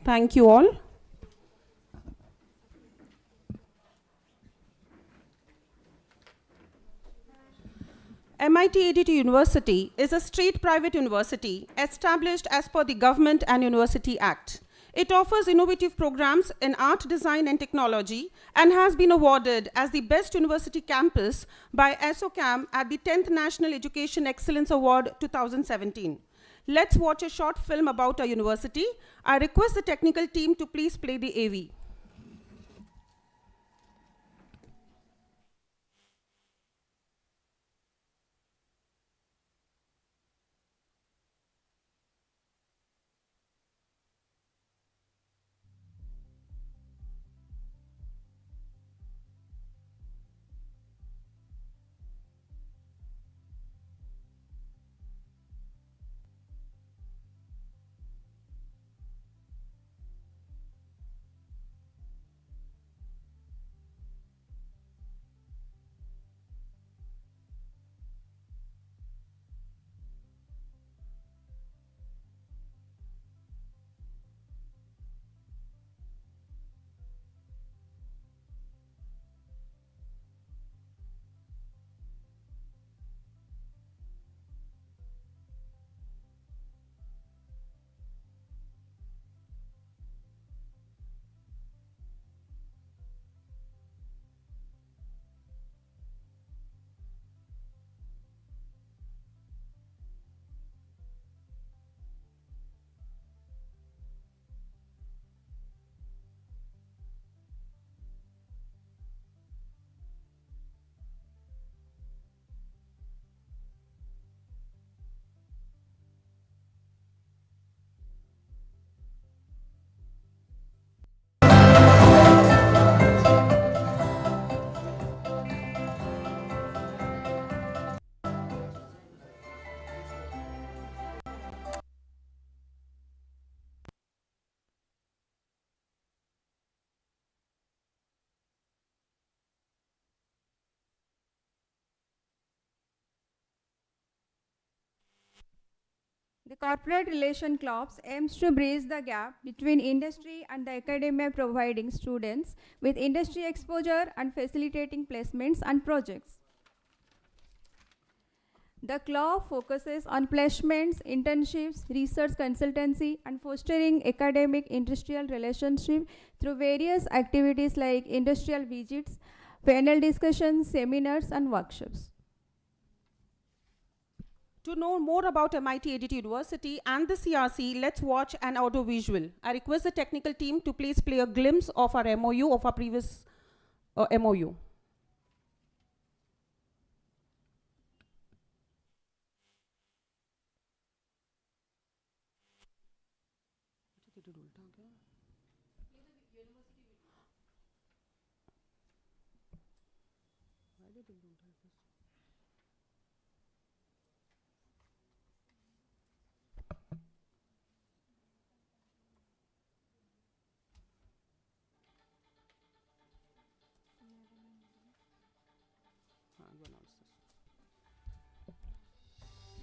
Thank you all. MIT ADT University is a state private university established as per the Government and University Act. It offers innovative programs in art, design, and technology and has been awarded as the best university campus by ASSOCHAM at the 10th National Education Excellence Award 2017. Let's watch a short film about our university. I request the technical team to please play the AV. The Corporate Relation Clubs aims to bridge the gap between industry and the academia, providing students with industry exposure and facilitating placements and projects. The club focuses on placements, internships, research consultancy, and fostering academic industrial relationship through various activities like industrial visits, panel discussions, seminars, and workshops. To know more about MIT ADT University and the CRC, let's watch an audiovisual. I request the technical team to please play a glimpse of our MOU, of our previous MOU.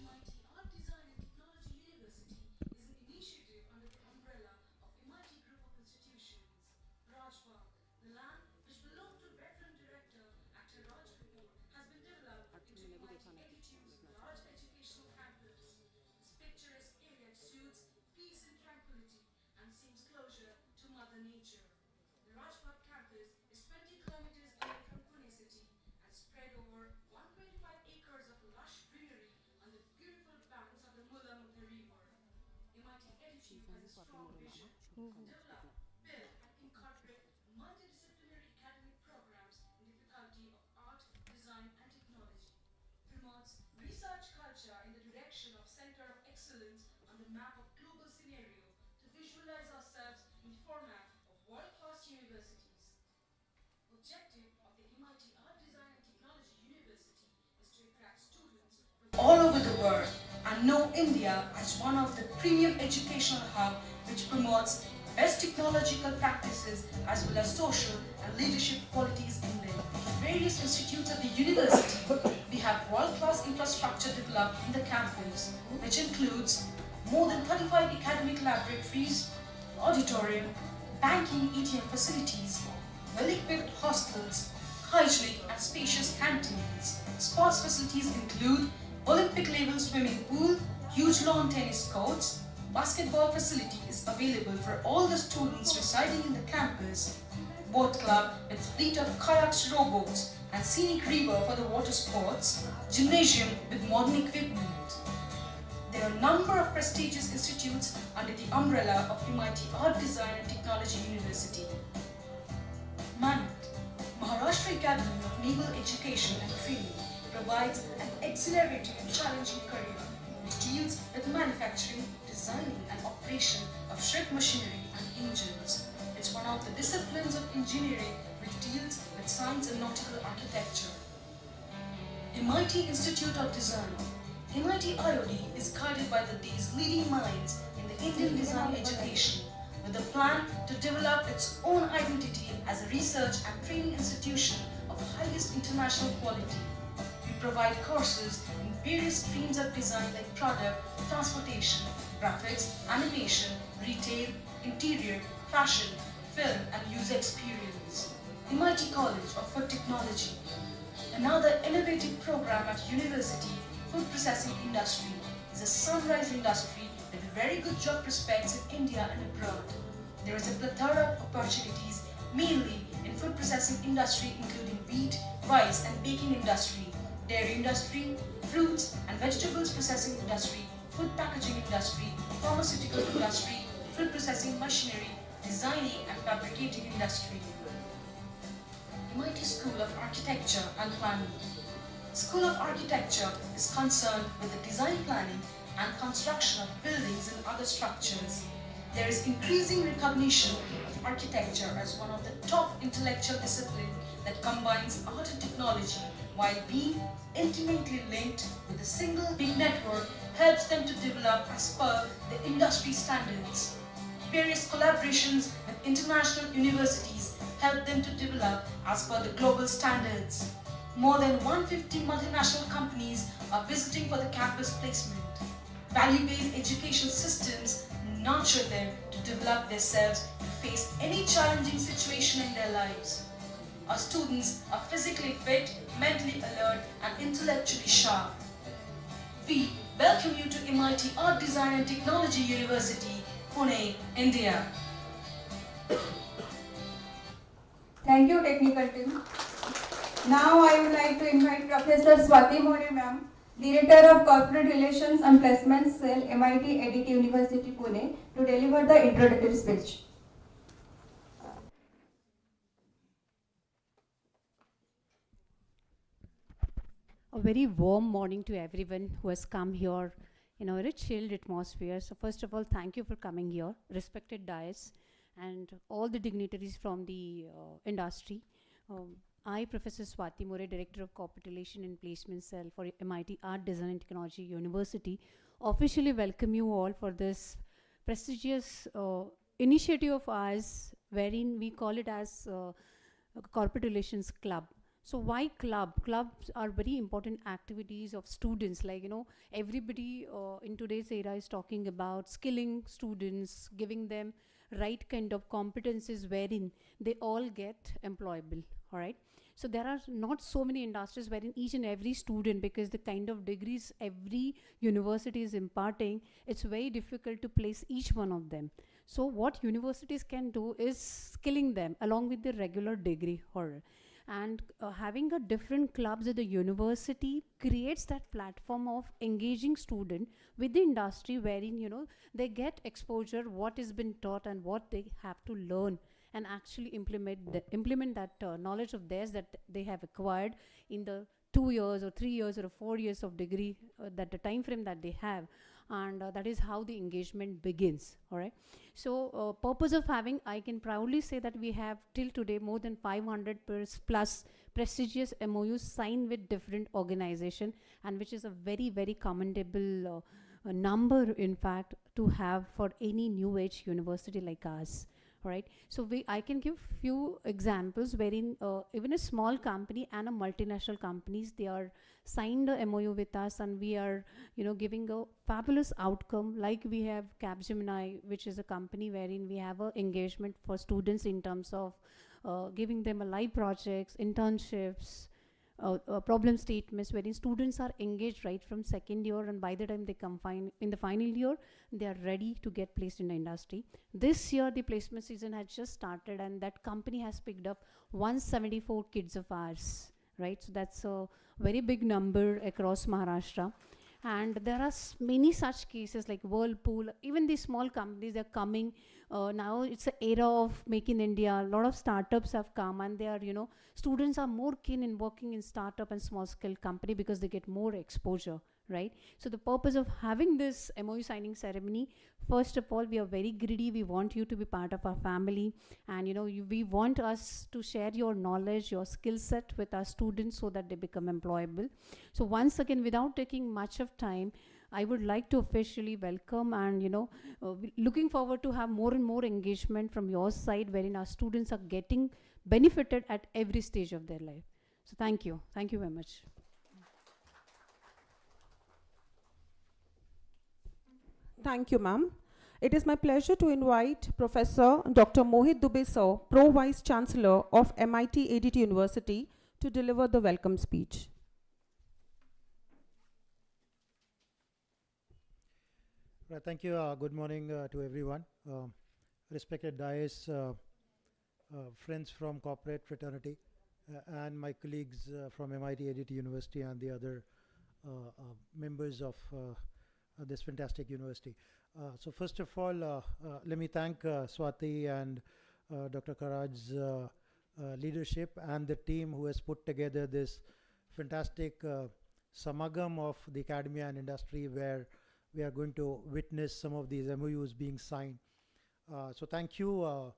MIT Art Design and Technology University is an initiative under the umbrella of MIT Group of Institutions. Rajbagh, the land which belonged to veteran director actor Raj Kapoor, has been developed into MIT ADTU's large educational campus. This picturesque area exudes peace and tranquility and seems closer to Mother Nature. The Rajbagh campus is 20 kilometers away from Pune city and spread over 125 acres of lush greenery on the beautiful banks of the Mula-Mukta River. MIT ADTU has a strong vision to develop, build, and incorporate multidisciplinary academic programs in the Faculty of Art, Design, and Technology. Promotes research culture in the direction of Center of Excellence on the map of global scenario to visualize ourselves in the format of world-class universities. Objective of the MIT Art Design and Technology University is to attract students from all over the world and know India as one of the premium educational hub which promotes best technological practices as well as social and leadership qualities in the various institutes of the university. We have world-class infrastructure developed in the campus, which includes more than 35 academic laboratories, auditorium, banking ATM facilities, well-equipped hostels, hygienic and spacious canteens. Sports facilities include Olympic-level swimming pool, huge lawn tennis courts, basketball facility is available for all the students residing in the campus, boat club with fleet of kayaks, rowboats, and scenic river for the water sports, gymnasium with modern equipment. There are a number of prestigious institutes under the umbrella of MIT Art Design and Technology University. MANET, Maharashtra Academy of Naval Education and Training, provides an exhilarating and challenging career which deals with manufacturing, designing and operation of ship machinery and engines. It's one of the disciplines of engineering which deals with science and nautical architecture. MIT Institute of Design. MIT IOD is guided by the day's leading minds in the Indian design education with a plan to develop its own identity as a research and training institution of highest international quality. We provide courses in various streams of design like product, transportation, graphics, animation, retail, interior, fashion, film and user experience. MIT College of Food Technology. Another innovative program at university, food processing industry, is a sunrise industry with very good job prospects in India and abroad. There is a plethora of opportunities mainly in food processing industry including wheat, rice and baking industry, dairy industry, fruits and vegetables processing industry, food packaging industry, pharmaceutical industry, food processing machinery, designing and fabricating industry. MIT School of Architecture and Planning. School of Architecture is concerned with the design planning and construction of buildings and other structures. There is increasing recognition of architecture as one of the top intellectual disciplines that combines art and technology while being intimately linked with a single big network helps them to develop as per the industry standards. Various collaborations with international universities help them to develop as per the global standards. More than 150 multinational companies are visiting for the campus placement. Value-based education systems nurture them to develop themselves to face any challenging situation in their lives. Our students are physically fit, mentally alert and intellectually sharp. We welcome you to MIT Art Design and Technology University, Pune, India. Thank you, technical team. Now I would like to invite Professor Swati More ma'am, Director of Corporate Relations and Placement Cell, MIT ADT University, Pune, to deliver the introductory speech. A very warm morning to everyone who has come here in a very chilled atmosphere. So first of all, thank you for coming here, respected dais, and all the dignitaries from the industry. I, Professor Swati More, Director of Corporate Relation and Placement Cell for MIT Art Design and Technology University, officially welcome you all for this prestigious initiative of ours, wherein we call it as a Corporate Relations Club. So why club? Clubs are very important activities of students. Like, you know, everybody in today's era is talking about skilling students, giving them right kind of competencies wherein they all get employable, all right? So there are not so many industries wherein each and every student, because the kind of degrees every university is imparting, it's very difficult to place each one of them. So what universities can do is skilling them along with the regular degree, or and having a different clubs at the university creates that platform of engaging student with the industry, wherein, you know, they get exposure what has been taught and what they have to learn and actually implement that knowledge of theirs that they have acquired in the 2 years or 3 years or 4 years of degree, that the time frame that they have. And that is how the engagement begins, all right? So purpose of having, I can proudly say that we have till today more than 500 plus prestigious MOUs signed with different organization, and which is a very, very commendable number, in fact, to have for any new age university like us, All right. So I can give few examples wherein even a small company and a multinational companies, they are signed a MOU with us, and we are, giving a fabulous outcome. Like we have Capgemini, which is a company wherein we have a engagement for students in terms of giving them a live projects, internships, problem statements, wherein students are engaged right from second year, and by the time they come in the final year, they are ready to get placed in the industry. This year the placement season has just started, and that company has picked up 174 kids of ours, right? So that's a very big number across Maharashtra. And there are many such cases like Whirlpool. Even these small companies, they're coming. Now it's an era of Make in India. A lot of startups have come, and they are, students are more keen in working in startup and small scale company because they get more exposure, right? So the purpose of having this MOU signing ceremony, first of all, we are very greedy. We want you to be part of our family, and we want us to share your knowledge, your skill set with our students so that they become employable. So once again, without taking much of time, I would like to officially welcome, and looking forward to have more and more engagement from your side, wherein our students are getting benefited at every stage of their life. So thank you very much. Thank you, ma'am. It is my pleasure to invite Professor Dr. Mohit Dubey sir, Pro Vice Chancellor of MIT ADT University, to deliver the welcome speech. Right, thank you. Good morning to everyone. Respected dais, friends from corporate fraternity, and my colleagues from MIT ADT University and the other members of this fantastic university. So first of all, let me thank Swati and Dr. Karaj's leadership and the team who has put together this fantastic samagam of the academia and industry, where we are going to witness some of these MOUs being signed. So thank you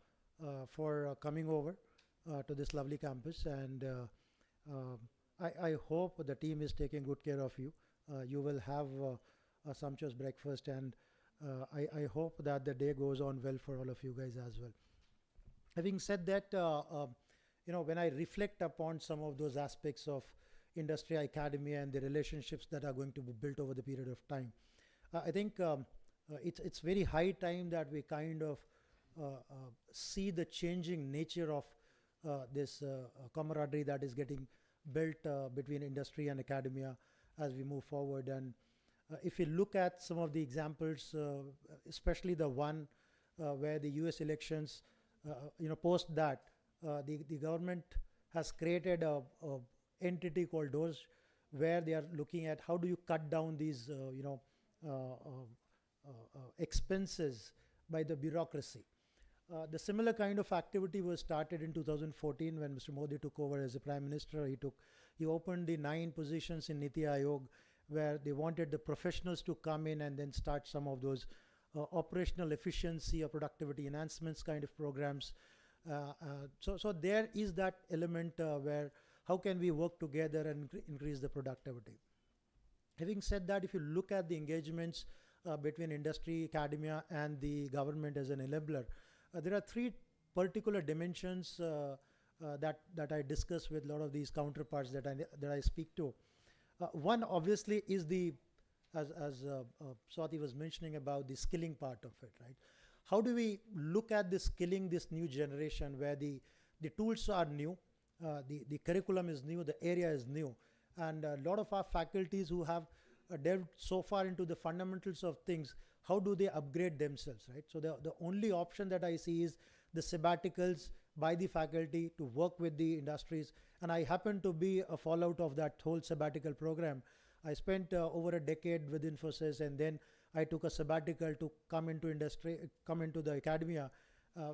for coming over to this lovely campus, and I hope the team is taking good care of you. You will have a sumptuous breakfast, and I hope that the day goes on well for all of you guys as well. Having said that, when I reflect upon some of those aspects of industry, academia, and the relationships that are going to be built over the period of time, I think it's very high time that we kind of see the changing nature of this camaraderie that is getting built between industry and academia as we move forward. And if you look at some of the examples, especially the one where the US elections, post that, the government has created a entity called DOGE, where they are looking at how do you cut down these expenses by the bureaucracy. The similar kind of activity was started in 2014 when Mr. Modi took over as the Prime Minister. He opened the 9 positions in Niti Aayog, where they wanted the professionals to come in and then start some of those operational efficiency or productivity enhancements kind of programs. So there is that element where how can we work together and increase the productivity. Having said that, if you look at the engagements between industry, academia, and the government as an enabler, there are 3 particular dimensions that I discuss with a lot of these counterparts that I speak to. One obviously is as Swati was mentioning about the skilling part of it, right? How do we look at the skilling this new generation, where the tools are new, the curriculum is new, the area is new, and a lot of our faculties who have delved so far into the fundamentals of things, how do they upgrade themselves, right? So the only option that I see is the sabbaticals by the faculty to work with the industries, and I happen to be a fallout of that whole sabbatical program. I spent over a decade with Infosys, and then I took a sabbatical to come into the academia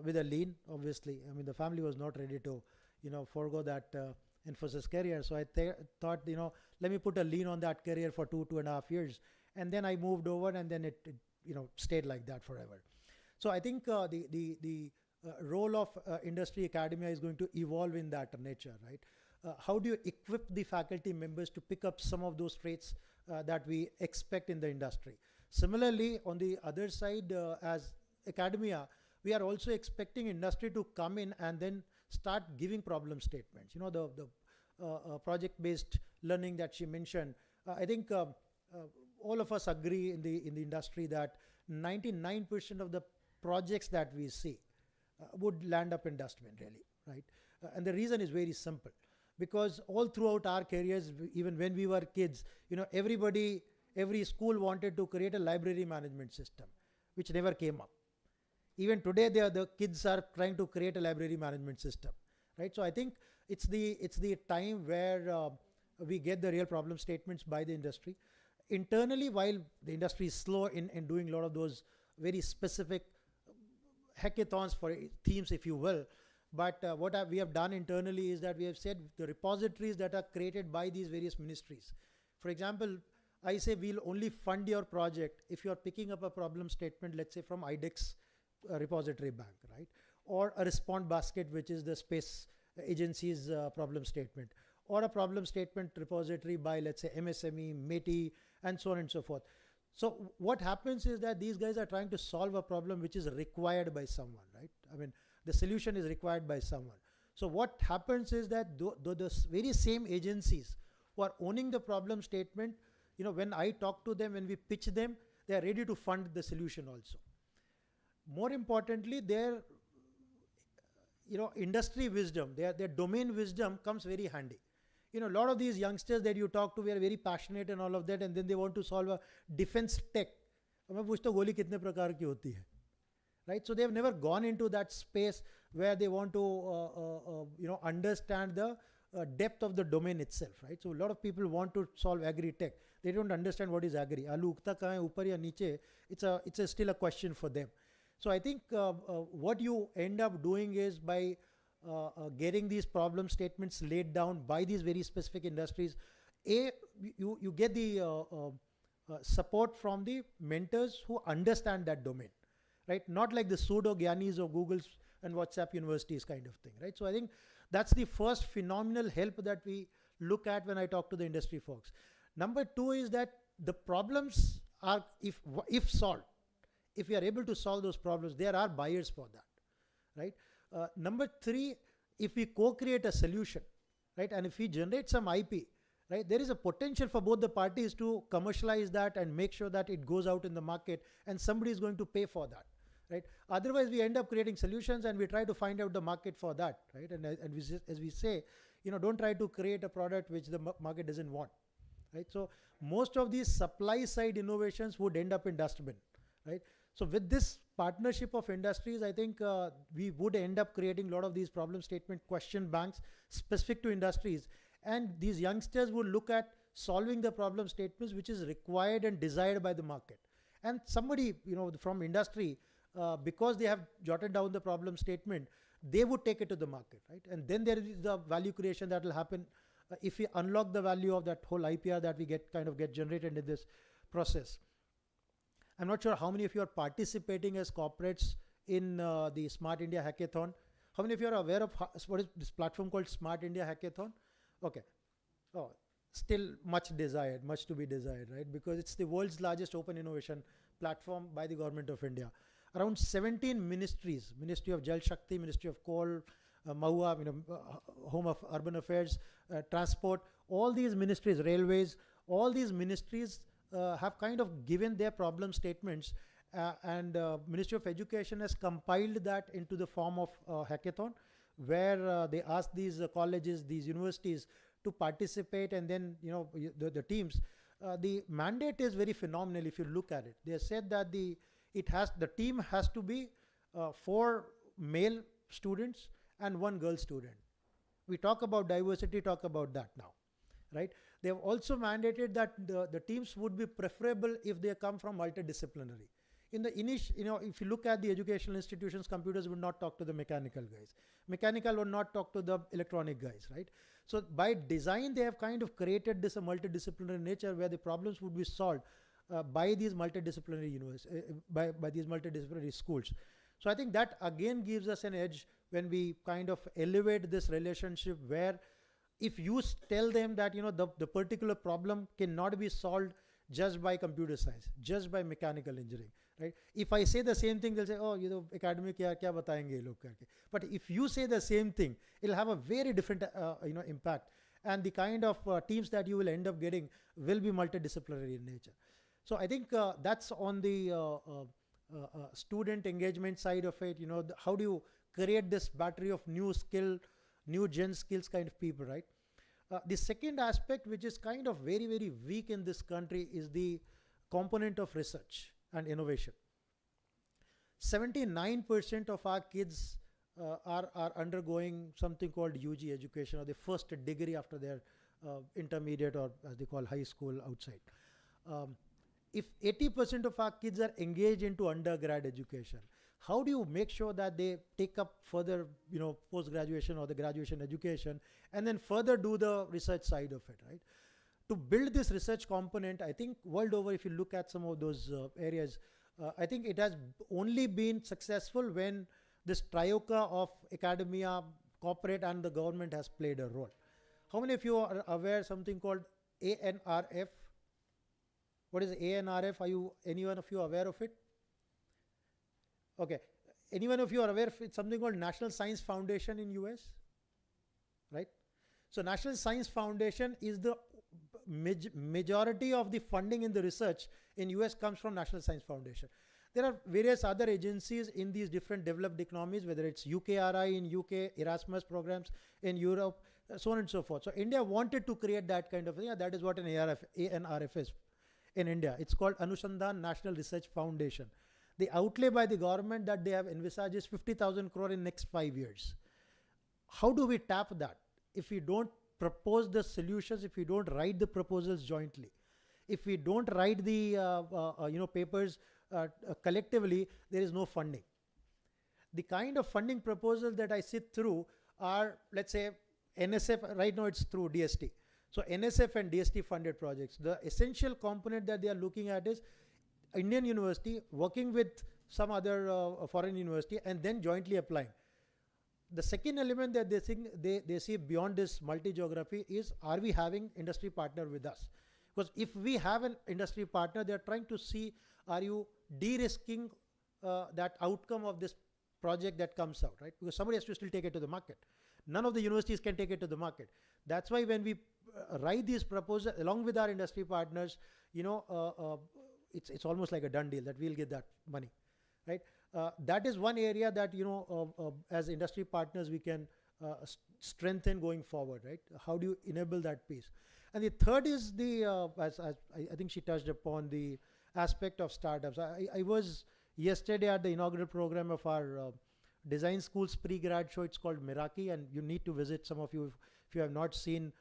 with a lean, obviously. I mean, the family was not ready to, forego that Infosys career. So I thought, let me put a lean on that career for 2.5 years. And then I moved over, and then it stayed like that forever. So I think the role of industry academia is going to evolve in that nature, right? How do you equip the faculty members to pick up some of those traits that we expect in the industry? Similarly, on the other side, as academia, we are also expecting industry to come in and then start giving problem statements. The project-based learning that she mentioned. I think all of us agree in the industry that 99% of the projects that we see would land up in dustbin, really, right? And the reason is very simple, because all throughout our careers, even when we were kids, every school wanted to create a library management system, which never came up. Even today, the kids are trying to create a library management system, right? So I think it's the time where we get the real problem statements by the industry. Internally, while the industry is slow in doing a lot of those very specific hackathons for themes, if you will, but what we have done internally is that we have said the repositories that are created by these various ministries. For example, I say we'll only fund your project if you're picking up a problem statement, let's say from IDEX repository bank, right? Or a respond basket, which is the space agency's problem statement, or a problem statement repository by, let's say, MSME, METI, and so on and so forth. So what happens is that these guys are trying to solve a problem which is required by someone, right? I mean, the solution is required by someone. So what happens is that the very same agencies who are owning the problem statement, when I talk to them, when we pitch them, they are ready to fund the solution also. More importantly, their industry wisdom, their domain wisdom comes very handy. A lot of these youngsters that you talk to, we are very passionate and all of that, and then they want to solve a defense tech. मैं पूछता हूँ गोली कितने प्रकार की होती है, right? So they have never gone into that space where they want to understand the depth of the domain itself, right? So a lot of people want to solve agri-tech. They don't understand what is agri. Alu ukta kahan hai, upar ya niche? It's still a question for them. So I think what you end up doing is by getting these problem statements laid down by these very specific industries, you get the support from the mentors who understand that domain, right? Not like the pseudo Gyanis or Googles and WhatsApp universities kind of thing, right? So I think that's the first phenomenal help that we look at when I talk to the industry folks. Number two is that the problems are, if solved, if we are able to solve those problems, there are buyers for that, right? Number three, if we co-create a solution, right, and if we generate some IP, right, there is a potential for both the parties to commercialize that and make sure that it goes out in the market and somebody is going to pay for that, right? Otherwise, we end up creating solutions and we try to find out the market for that, right? And as we say, don't try to create a product which the market doesn't want, right? So most of these supply side innovations would end up in dustbin, right? So with this partnership of industries, I think we would end up creating a lot of these problem statement question banks specific to industries. And these youngsters would look at solving the problem statements which is required and desired by the market. And somebody, from industry, because they have jotted down the problem statement, they would take it to the market, right? And then there is the value creation that will happen if we unlock the value of that whole IPR that we get generated in this process. I'm not sure how many of you are participating as corporates in the Smart India Hackathon. How many of you are aware of what is this platform called Smart India Hackathon? Okay. Oh, still much to be desired, right? Because it's the world's largest open innovation platform by the government of India. Around 17 ministries, Ministry of Jal Shakti, Ministry of Coal, Mahua, Home of Urban Affairs, Transport, all these ministries, railways, all these ministries have kind of given their problem statements and Ministry of Education has compiled that into the form of hackathon where they ask these colleges, these universities to participate and then, the teams. The mandate is very phenomenal if you look at it. They said that the team has to be 4 male students and 1 girl student. We talk about diversity, talk about that now, right? They have also mandated that the teams would be preferable if they come from multidisciplinary. In the if you look at the educational institutions, computers would not talk to the mechanical guys. Mechanical would not talk to the electronic guys, right? So by design, they have kind of created this a multidisciplinary nature where the problems would be solved by these multidisciplinary by these multidisciplinary schools. So I think that again gives us an edge when we kind of elevate this relationship where if you tell them that the particular problem cannot be solved just by computer science, just by mechanical engineering, right? If I say the same thing, they'll say, oh, academic kya batayenge ye log karke. But if you say the same thing, it'll have a very different impact, and the kind of teams that you will end up getting will be multidisciplinary in nature. So I think that's on the student engagement side of it. How do you create this battery of new gen skills kind of people, right? The second aspect, which is kind of very, very weak in this country, is the component of research and innovation. 79% of our kids are undergoing something called UG education, or the first degree after their intermediate, or as they call high school outside. If 80% of our kids are engaged into undergrad education, how do you make sure that they take up further, post-graduation or the graduation education, and then further do the research side of it, right? To build this research component, I think world over, if you look at some of those areas, I think it has only been successful when this trioca of academia, corporate, and the government has played a role. How many of you are aware something called ANRF? What is ANRF? Anyone of you aware of it? Okay. Anyone of you are aware of it? Something called National Science Foundation in US, right? So National Science Foundation is the majority of the funding in the research in US comes from National Science Foundation. There are various other agencies in these different developed economies, whether it's UKRI in UK, Erasmus programs in Europe, so on and so forth. So India wanted to create that kind of thing. That is what an ANRF is in India. It's called Anusandhan National Research Foundation. The outlay by the government that they have envisaged is 50,000 crore in next 5 years. How do we tap that? If we don't propose the solutions, if we don't write the proposals jointly, if we don't write the papers collectively, there is no funding. The kind of funding proposals that I sit through are, let's say, NSF, right now it's through DST. So NSF and DST funded projects. The essential component that they are looking at is Indian university working with some other foreign university and then jointly applying. The second element that they think they see beyond this multi-geography is, are we having industry partner with us? Because if we have an industry partner, they are trying to see, are you de-risking that outcome of this project that comes out, right? Because somebody has to still take it to the market. None of the universities can take it to the market. That's why when we write these proposals along with our industry partners, it's almost like a done deal that we'll get that money, right? That is one area that, as industry partners, we can strengthen going forward, right? How do you enable that piece? And the third is the, as I think she touched upon, the aspect of startups. I was yesterday at the inaugural program of our design school's pre-grad show. It's called Miraki, and you need to visit. Some of you, if you have not seen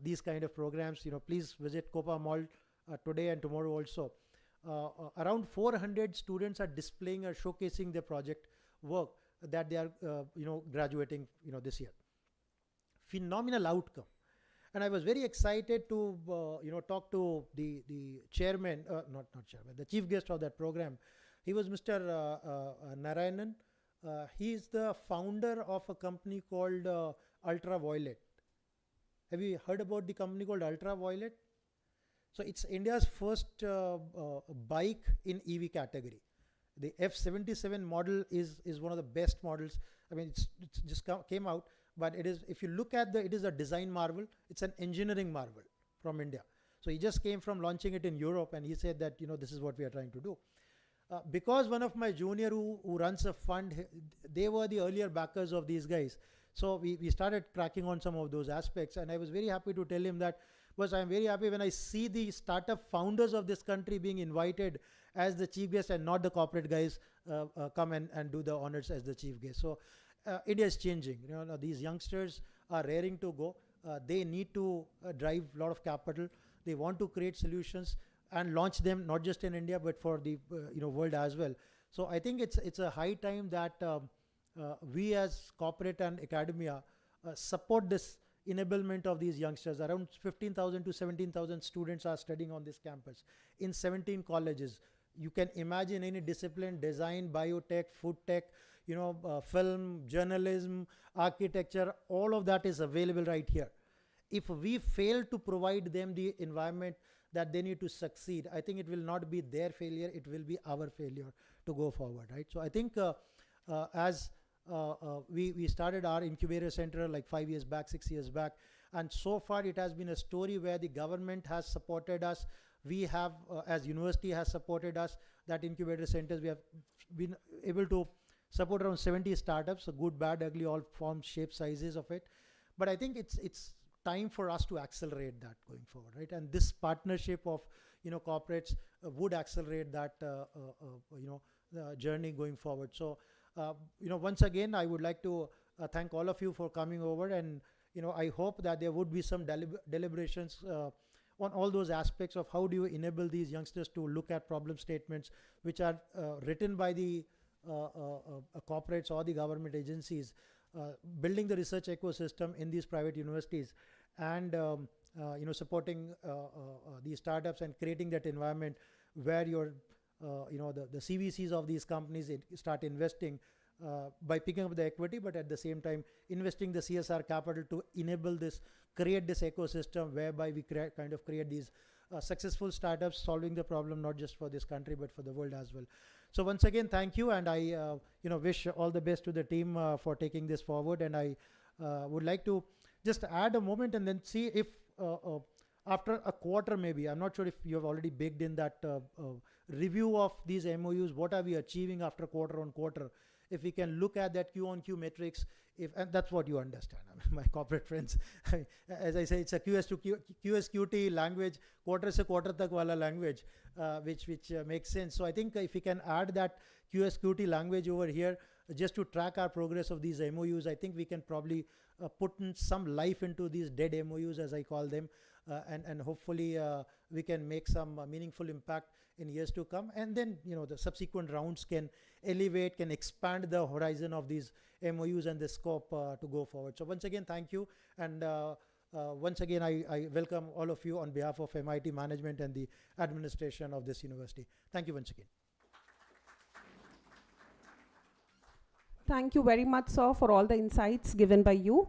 these kind of programs, please visit Copa Mall today and tomorrow also. Around 400 students are displaying or showcasing their project work that they are graduating this year. Phenomenal outcome. And I was very excited to talk to the chairman, not chairman, the chief guest of that program. He was Mr. Narayanan. He is the founder of a company called Ultraviolet. Have you heard about the company called Ultraviolet? So it's India's first bike in EV category. The F77 model is one of the best models. I mean, it's just came out, but it is, if you look at it is a design marvel. It's an engineering marvel from India. So he just came from launching it in Europe, and he said that, this is what we are trying to do. Because one of my junior who runs a fund, they were the earlier backers of these guys. So we started cracking on some of those aspects, and I was very happy to tell him that, because I'm very happy when I see the startup founders of this country being invited as the chief guest and not the corporate guys come and do the honors as the chief guest. So India is changing. These youngsters are raring to go. They need to drive a lot of capital. They want to create solutions and launch them not just in India but for the world as well. So I think it's a high time that we as corporate and academia support this enablement of these youngsters. Around 15,000 to 17,000 students are studying on this campus in 17 colleges. You can imagine any discipline: design, biotech, food tech, film, journalism, architecture, all of that is available right here. If we fail to provide them the environment, that they need to succeed, I think it will not be their failure, it will be our failure to go forward, right? So I think as we started our incubator center like 5 years back, 6 years back, and so far it has been a story where the government has supported us. We have, as university has supported us, that incubator centers, we have been able to support around 70 startups, so good, bad, ugly, all forms, shapes, sizes of it. But I think it's time for us to accelerate that going forward, right? And this partnership of corporates would accelerate that journey going forward. So once again, I would like to thank all of you for coming over, and I hope that there would be some deliberations on all those aspects of how do you enable these youngsters to look at problem statements which are written by the corporates or the government agencies, building the research ecosystem in these private universities, and supporting these startups and creating that environment where your the CVCs of these companies start investing by picking up the equity, but at the same time investing the CSR capital to enable this, create this ecosystem whereby we create these successful startups solving the problem not just for this country but for the world as well. So once again, thank you, and I wish all the best to the team for taking this forward. And I would like to just add a moment and then see if after a quarter, maybe, I'm not sure if you have already baked in that review of these MOUs, what are we achieving after quarter on quarter? If we can look at that Q on Q metrics, and that's what you understand. I mean, my corporate friends, as I say, it's a QSQT language, quarter se quarter tak wala language, which makes sense. So I think if we can add that QSQT language over here, just to track our progress of these MOUs, I think we can probably put in some life into these dead MOUs, as I call them, and hopefully we can make some meaningful impact in years to come. And then the subsequent rounds can elevate, can expand the horizon of these MOUs and the scope to go forward. So once again, thank you, and once again I welcome all of you on behalf of MIT management and the administration of this university. Thank you once again. Thank you very much, sir, for all the insights given by you.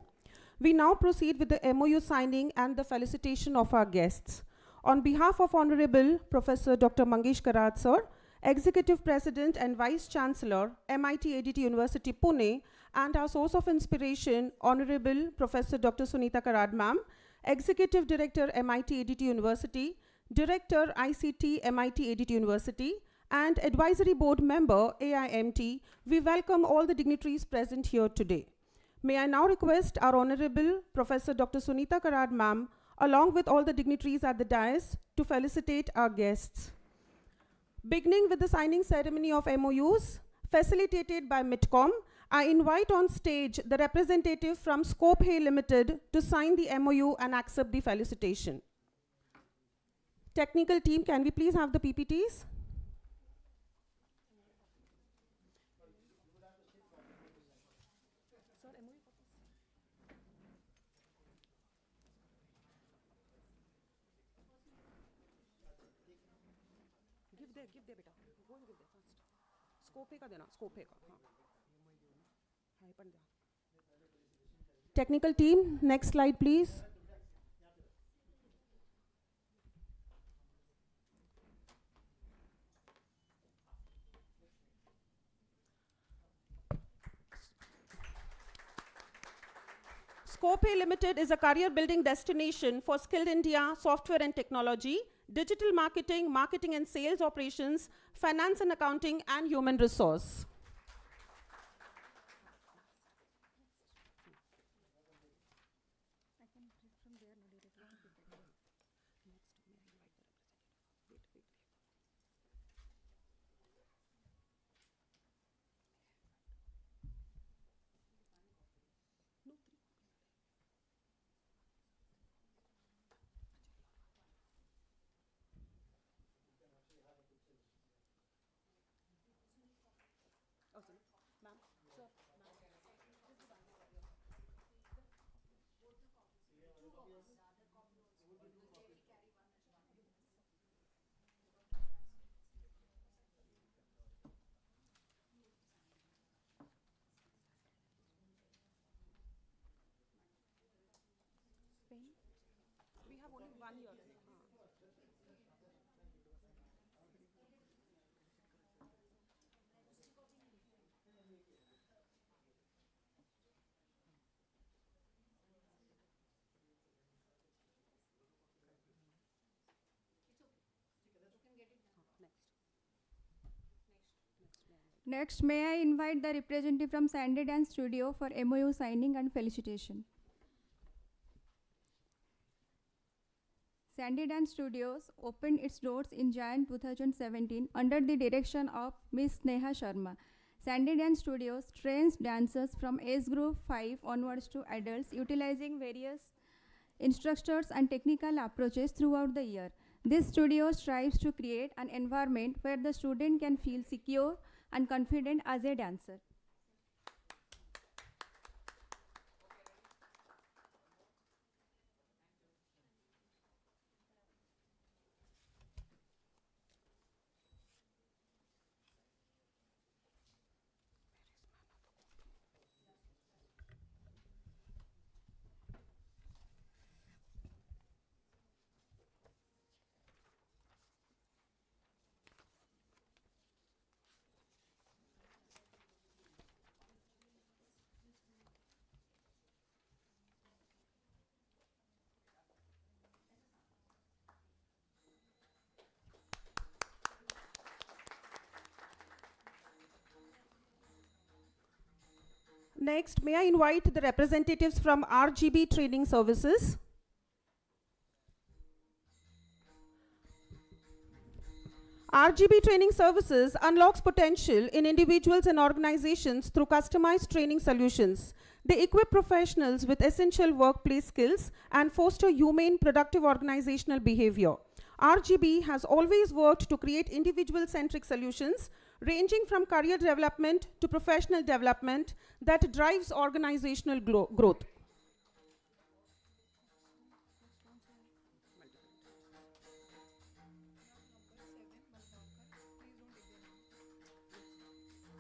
We now proceed with the MOU signing and the felicitation of our guests. On behalf of Honorable Professor Dr. Mangesh Karad, sir, Executive President and Vice Chancellor, MIT ADT University, Pune, and our source of inspiration, Honorable Professor Dr. Sunita Karad, ma'am, Executive Director, MIT ADT University, Director, ICT, MIT ADT University, and Advisory Board Member, AIMT, we welcome all the dignitaries present here today. May I now request our Honorable Professor Dr. Sunita Karad, ma'am, along with all the dignitaries at the dais, to felicitate our guests. Beginning with the signing ceremony of MOUs, facilitated by MITCOM, I invite on stage the representative from Scope Hay Limited to sign the MOU and accept the felicitation. Technical team, can we please have the PPTs? Give there, beta. Go and give there first. Scope ka dena, scope ka. Technical team, next slide, please. Scope Limited is a career building destination for skilled India, software and technology, digital marketing, marketing and sales operations, finance and accounting, and human resource. We have only 1 year. Next, may I invite the representative from Sandy Dance Studio for MOU signing and felicitation. Sandy Dance Studios opened its doors in Jan 2017 under the direction of Ms. Sneha Sharma. Sandy Dance Studios trains dancers from age group 5 onwards to adults, utilizing various instructors and technical approaches throughout the year. This studio strives to create an environment where the student can feel secure and confident as a dancer. Next, may I invite the representatives from RGB Training Services. RGB Training Services unlocks potential in individuals and organizations through customized training solutions. They equip professionals with essential workplace skills and foster humane, productive organizational behavior. RGB has always worked to create individual-centric solutions ranging from career development to professional development that drives organizational growth.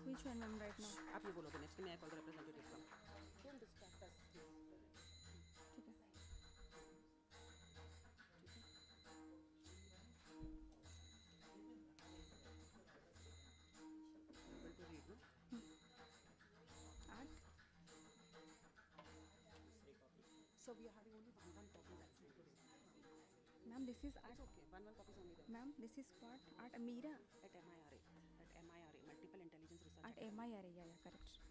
Which one, ma'am, right now? आप ये बोलोगे next, मैं call the representative from. Don't distract us, please. So we are having only one copy actually today. Ma'am, this is art. Okay, one copy is only there. Ma'am, this is what? Art Amira. At MIRA, Multiple Intelligence Research. At MIRA, yeah, correct.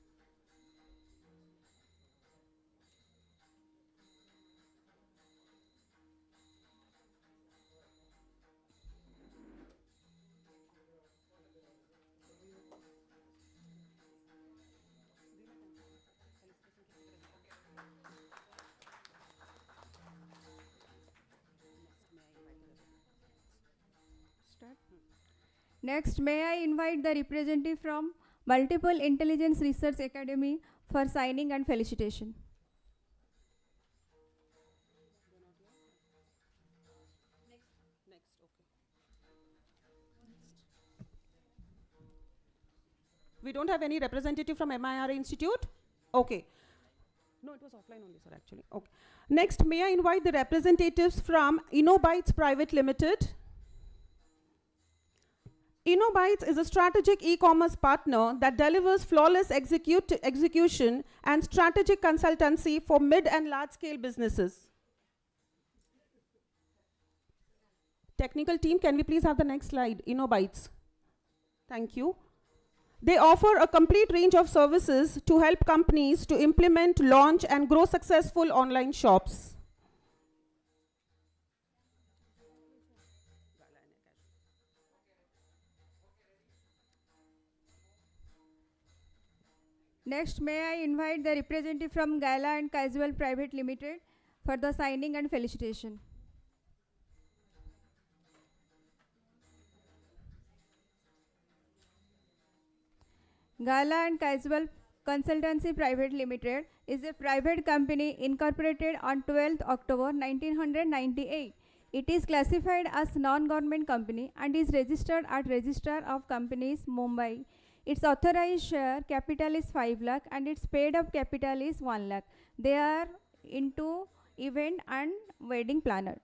Start. Next, may I invite the representative from Multiple Intelligence Research Academy for signing and felicitation. Next, okay. We don't have any representative from MIRA Institute? Okay. No, it was offline only, sir, actually. Okay. Next, may I invite the representatives from InnoBytes Private Limited. InnoBytes is a strategic e-commerce partner that delivers flawless execution and strategic consultancy for mid and large-scale businesses. Technical team, can we please have the next slide? InnoBytes. Thank you. They offer a complete range of services to help companies to implement, launch, and grow successful online shops. Next, may I invite the representative from Gala and Casual Private Limited for the signing and felicitation. Gala and Casual Consultancy Private Limited is a private company incorporated on 12th October 1998. It is classified as non-government company and is registered at Register of Companies, Mumbai. Its authorized share capital is 5 lakh and its paid up capital is 1 lakh. They are into event and wedding planner.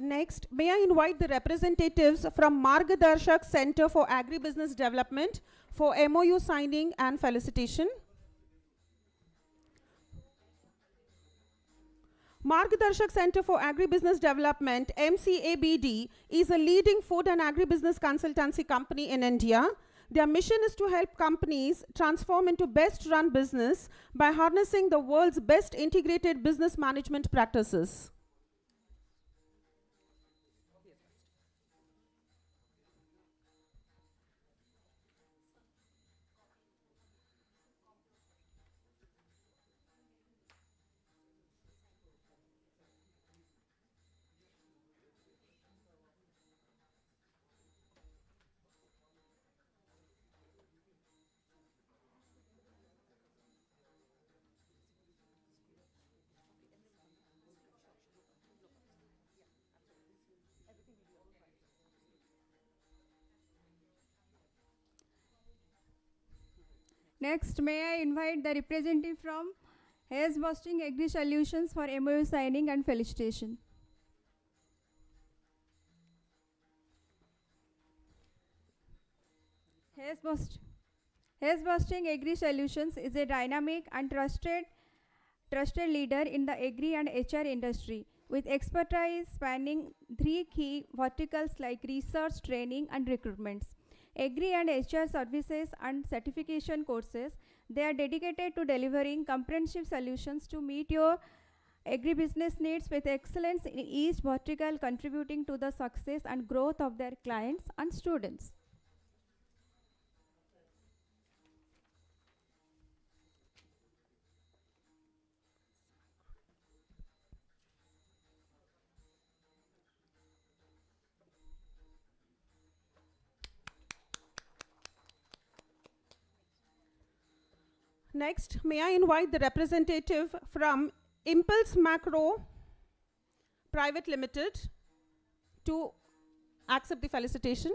Next, may I invite the representatives from Margadarshak Center for Agribusiness Development for MOU signing and felicitation. Margadarshak Center for Agribusiness Development, MCABD, is a leading food and agribusiness consultancy company in India. Their mission is to help companies transform into best run business by harnessing the world's best integrated business management practices. Next, may I invite the representative from Hayes Bosting Agri Solutions for MOU signing and felicitation. Hayes Bosting Agri Solutions is a dynamic and trusted leader in the agri and HR industry with expertise spanning three key verticals like research, training, and recruitments. Agri and HR services and certification courses. They are dedicated to delivering comprehensive solutions to meet your agribusiness needs with excellence in each vertical, contributing to the success and growth of their clients and students. Next, may I invite the representative from Impulse Macro Private Limited to accept the felicitation.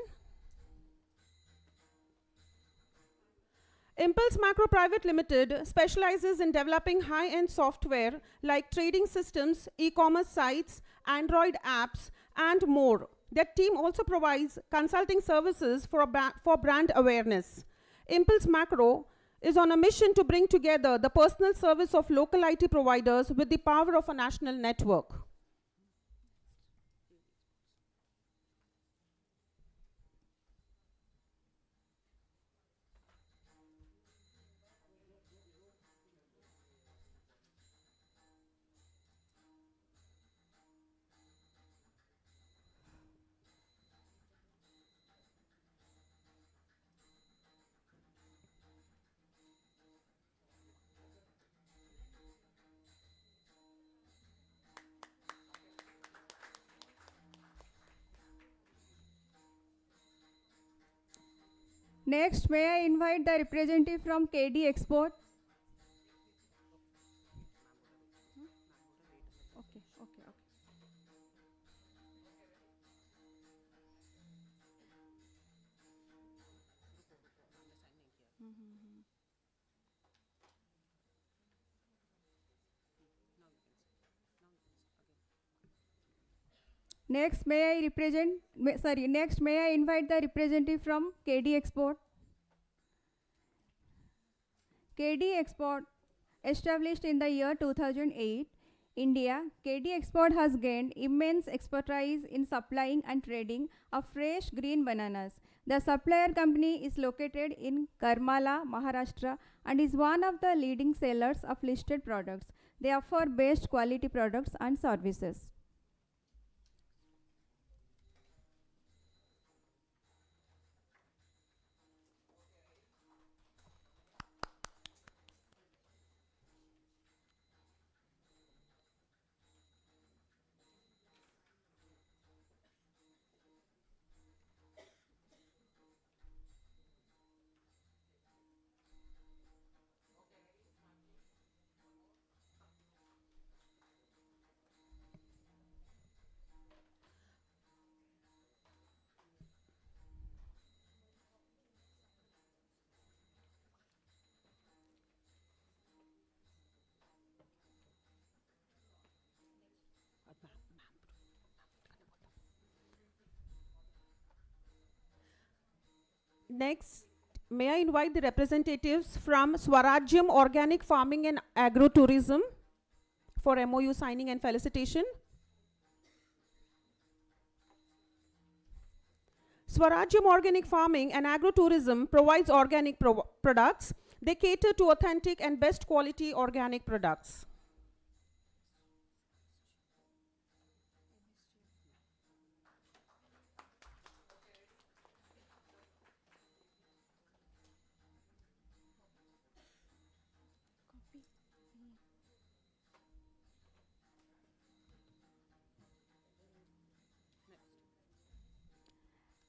Impulse Macro Private Limited specializes in developing high-end software like trading systems, e-commerce sites, Android apps, and more. Their team also provides consulting services for brand awareness. Impulse Macro is on a mission to bring together the personal service of local IT providers with the power of a national network. Next, may I invite the representative from KD Export. Okay. Next, may I invite the representative from KD Export. KD Export, established in the year 2008, India, KD Export has gained immense expertise in supplying and trading of fresh green bananas. The supplier company is located in Karmala, Maharashtra, and is one of the leading sellers of listed products. They offer best quality products and services. Next, may I invite the representatives from Swarajyam Organic Farming and Agro-Tourism for MOU signing and felicitation. Swarajyam Organic Farming and Agro-Tourism provides organic products. They cater to authentic and best quality organic products.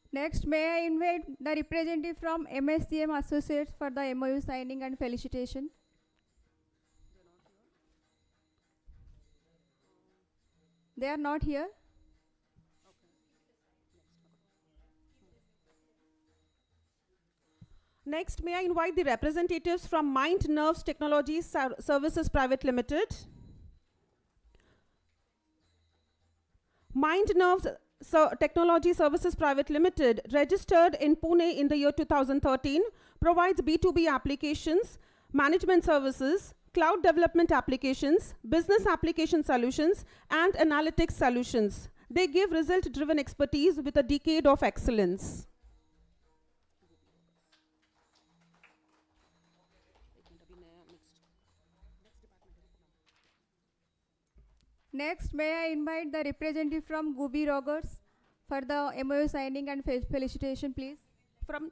Next, may I invite the representative from MSCM Associates for the MOU signing and felicitation. They are not here. Next, may I invite the representatives from Mind Nerves Technology Services Private Limited. Mind Nerves Technology Services Private Limited, registered in Pune in the year 2013, provides B2B applications, management services, cloud development applications, business application solutions, and analytics solutions. They give result-driven expertise with a decade of excellence. Next, may I invite the representative from Gubi Rogers for the MOU signing and felicitation, please. From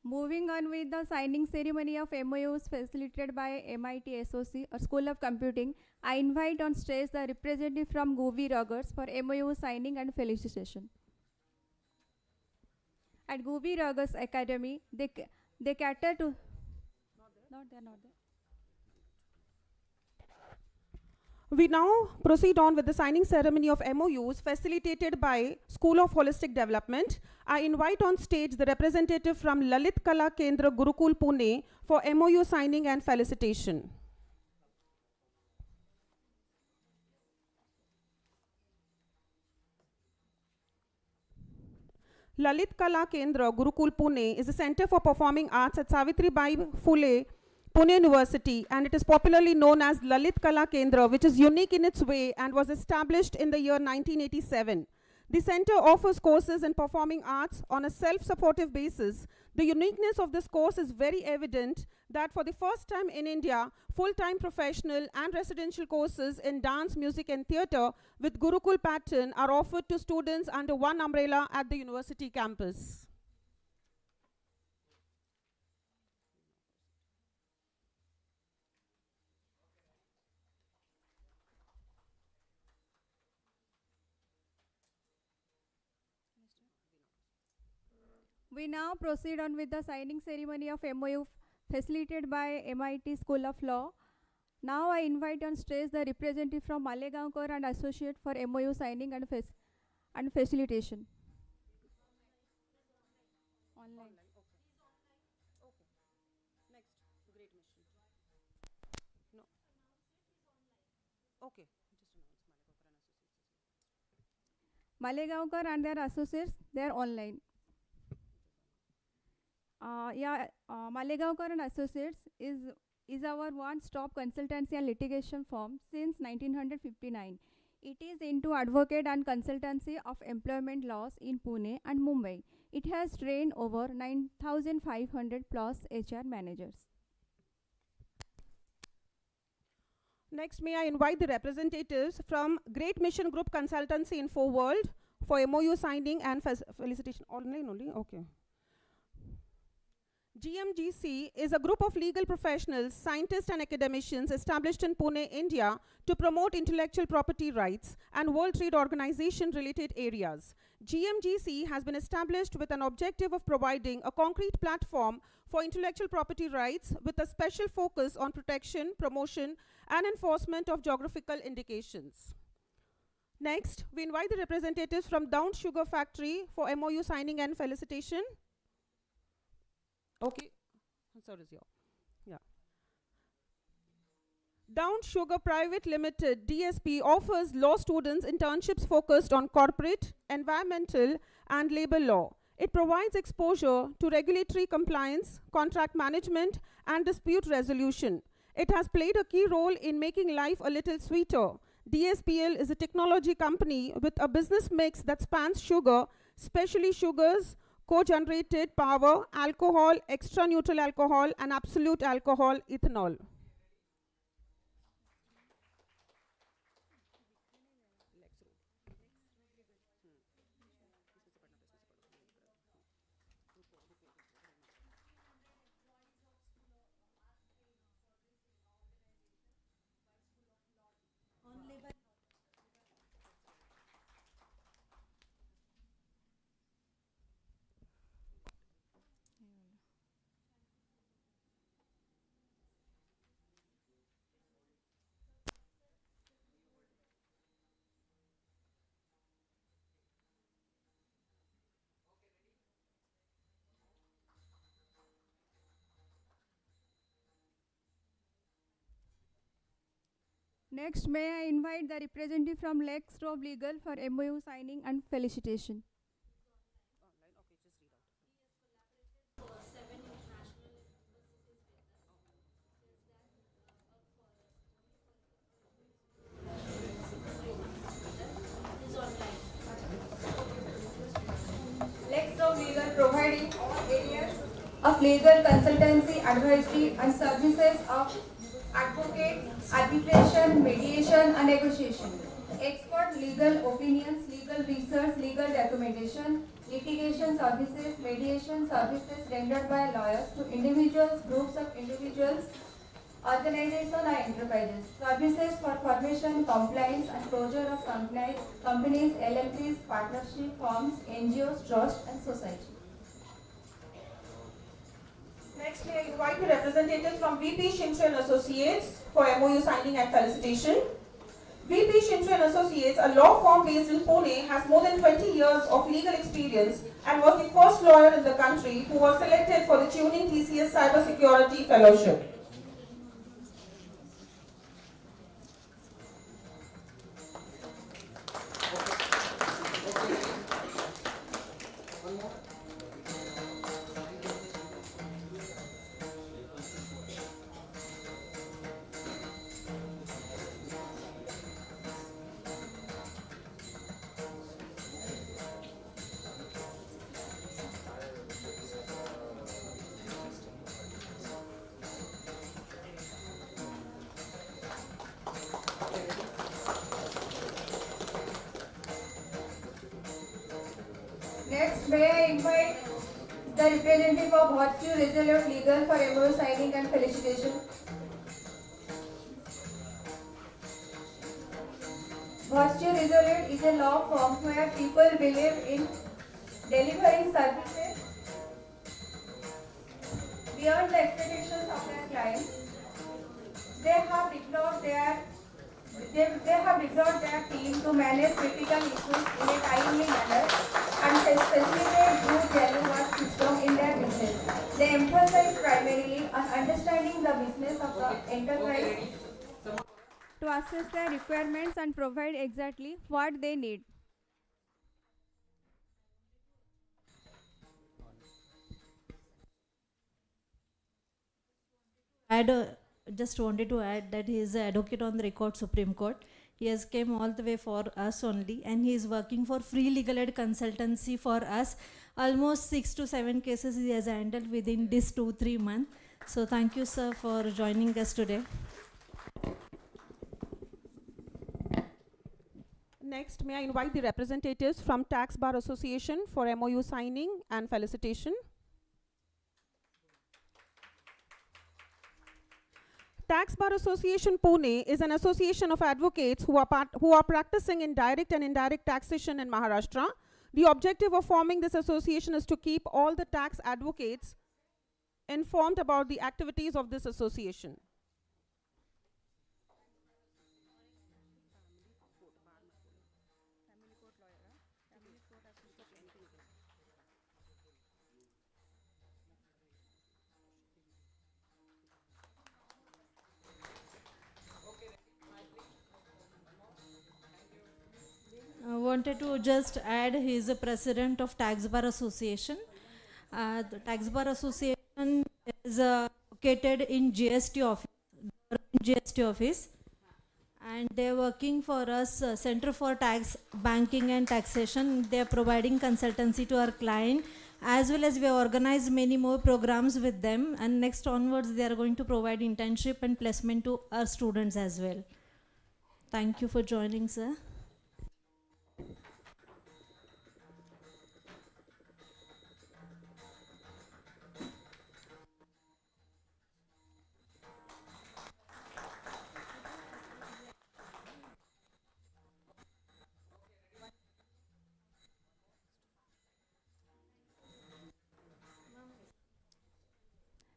Moving on with the signing ceremony of MOUs facilitated by MIT SOC or School of Computing, I invite on stage the representative from Gubi Rogers for MOU signing and felicitation. At Gubi Rogers Academy, they cater to... Not there. We now proceed on with the signing ceremony of MOUs facilitated by School of Holistic Development. I invite on stage the representative from Lalit Kala Kendra Gurukul Pune for MOU signing and felicitation. Lalit Kala Kendra Gurukul Pune is a center for performing arts at Savitribai Phule Pune University, and it is popularly known as Lalit Kala Kendra, which is unique in its way and was established in the year 1987. The center offers courses in performing arts on a self-supportive basis. The uniqueness of this course is very evident that for the first time in India, full-time professional and residential courses in dance, music and theatre with Gurukul pattern are offered to students under one umbrella at the university campus. We now proceed on with the signing ceremony of MOU facilitated by MIT School of Law. Now I invite on stage the representative from Malegaonkar and Associate for MOU signing and facilitation. Online. Next, great mission. No. Okay, just announce Malegaonkar and their associates, they are online. Malegaonkar and Associates is our one-stop consultancy and litigation firm since 1959. It is into advocate and consultancy of employment laws in Pune and Mumbai. It has trained over 9,500 plus HR managers. Next, may I invite the representatives from Great Mission Group Consultancy Info World for MOU signing and felicitation. Online only? Okay. GMGC is a group of legal professionals, scientists and academicians established in Pune, India to promote intellectual property rights and World Trade Organization related areas. GMGC has been established with an objective of providing a concrete platform for intellectual property rights with a special focus on protection, promotion and enforcement of geographical indications. Next, we invite the representatives from Down Sugar Factory for MOU signing and felicitation. Okay, so is your, yeah. Down Sugar Private Limited, DSP, offers law students internships focused on corporate, environmental, and labor law. It provides exposure to regulatory compliance, contract management, and dispute resolution. It has played a key role in making life a little sweeter. DSPL is a technology company with a business mix that spans sugar, specially sugars, co-generated power, alcohol, extra neutral alcohol, and absolute alcohol, ethanol. Next, may I invite the representative from Lex Rob Legal for MOU signing and felicitation. Lex Rob Legal providing all areas of legal consultancy, advisory and services of advocate, arbitration, mediation and negotiation. Expert legal opinions, legal research, legal documentation, litigation services, mediation services rendered by lawyers to individuals, groups of individuals, organizations and enterprises. Services for formation, compliance and closure of companies, LLPs, partnership firms, NGOs, trusts and society. Next, may I invite the representative from VP Shintri and Associates for MOU signing and felicitation. VP Shintri and Associates, a law firm based in Pune, has more than 20 years of legal experience and was the first lawyer in the country who was selected for the Tuning TCS Cybersecurity Fellowship. Next, may I invite the representative of Virtue Resolute Legal for MOU signing and felicitation. Virtue Resolute is a law firm where people believe in delivering services beyond the expectations of their clients. They have deployed their team to manage critical issues in a timely manner and facilitate good value work system in their business. They emphasize primarily on understanding the business of the enterprise to assess their requirements and provide exactly what they need. Just wanted to add that he is an advocate on the record Supreme Court. He has came all the way for us only, and he is working for free legal aid consultancy for us. Almost 6 to 7 cases he has handled within this 2-3 months. So thank you, sir, for joining us today. Next, may I invite the representatives from Tax Bar Association for MOU signing and felicitation. Tax Bar Association Pune is an association of advocates who are practicing in direct and indirect taxation in Maharashtra. The objective of forming this association is to keep all the tax advocates informed about the activities of this association. I wanted to just add, he is the president of Tax Bar Association. The Tax Bar Association is located in GST office, and they are working for us, Center for Tax, Banking and Taxation. They are providing consultancy to our client, as well as we have organized many more programs with them, and next onwards they are going to provide internship and placement to our students as well. Thank you for joining, sir.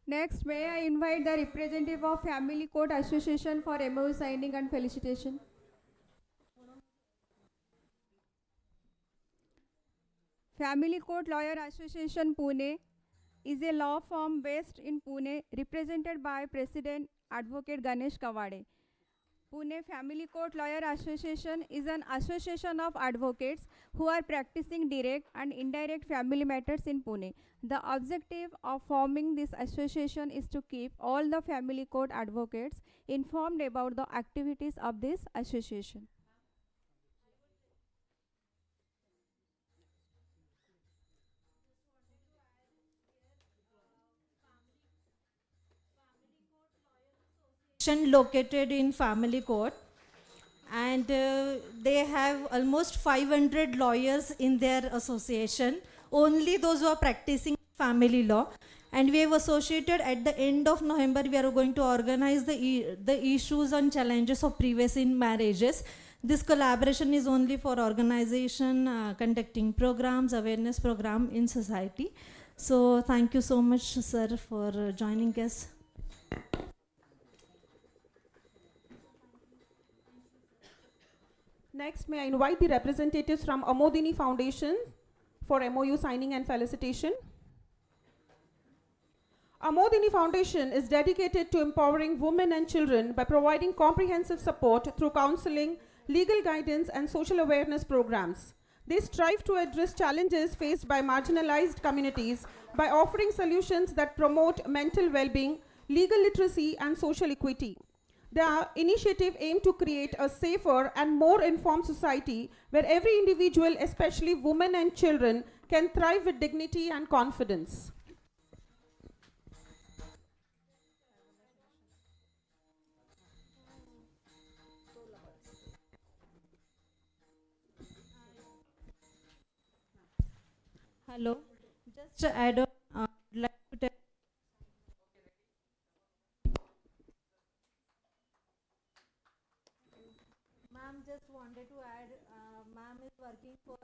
Next, may I invite the representative of Family Court Association for MOU signing and felicitation. Family Court Lawyer Association Pune is a law firm based in Pune, represented by President Advocate Ganesh Kawade. Pune Family Court Lawyer Association is an association of advocates who are practicing direct and indirect family matters in Pune. The objective of forming this association is to keep all the family court advocates informed about the activities of this association. Located in Family Court, and they have almost 500 lawyers in their association, only those who are practicing family law. And we have associated at the end of November, we are going to organize the issues and challenges of previous in marriages. This collaboration is only for organization conducting programs, awareness program in society. So thank you so much, sir, for joining us. Next, may I invite the representatives from Amodini Foundation for MOU signing and felicitation. Amodini Foundation is dedicated to empowering women and children by providing comprehensive support through counseling, legal guidance, and social awareness programs. They strive to address challenges faced by marginalized communities by offering solutions that promote mental well-being, legal literacy, and social equity. Their initiative aims to create a safer and more informed society where every individual, especially women and children, can thrive with dignity and confidence. Hello. Just to add on, I'd like to tell. Ma'am, just wanted to add, ma'am is working for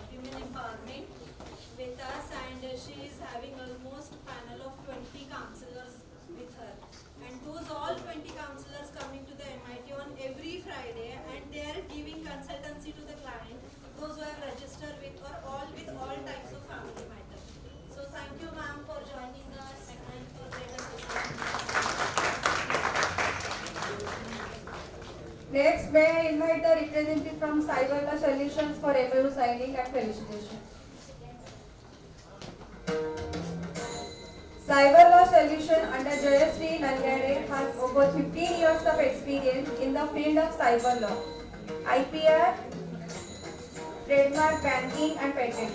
women empowerment with us, and she is having almost panel of 20 counselors with her. And those all 20 counselors coming to the MIT on every Friday, and they are giving consultancy to the client, those who have registered with or all with all types of family matters. So thank you, ma'am, for joining us and for great assistance. Next, may I invite the representative from Cyber Law Solutions for MOU signing and felicitation. Cyber Law Solution under Jayashree Nalgade has over 15 years of experience in the field of cyber law, IPR, trademark, banking and patent,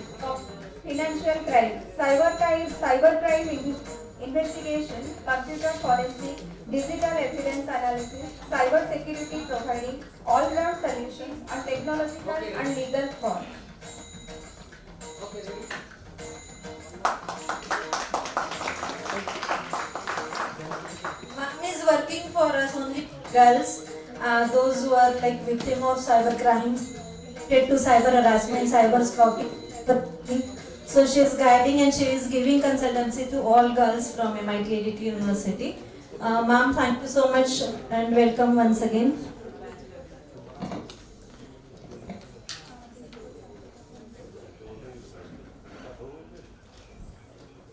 financial crime, cybercrime investigation, computer forensic, digital evidence analysis, cyber security providing, all-round solutions, and technological and legal fraud. Ma'am is working for us only girls, those who are like victim of cyber crime, related to cyber harassment, cyber stalking. So she is guiding and she is giving consultancy to all girls from MIT ADT University. Ma'am, thank you so much and welcome once again.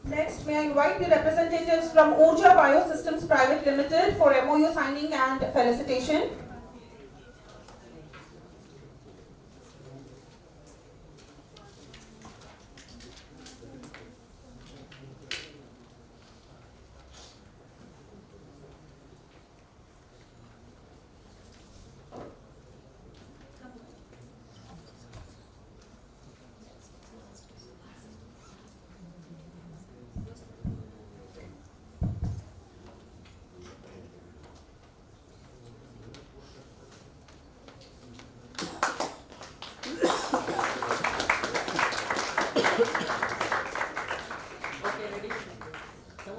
Next, may I invite the representatives from Urja Biosystems Private Limited for MOU signing and felicitation.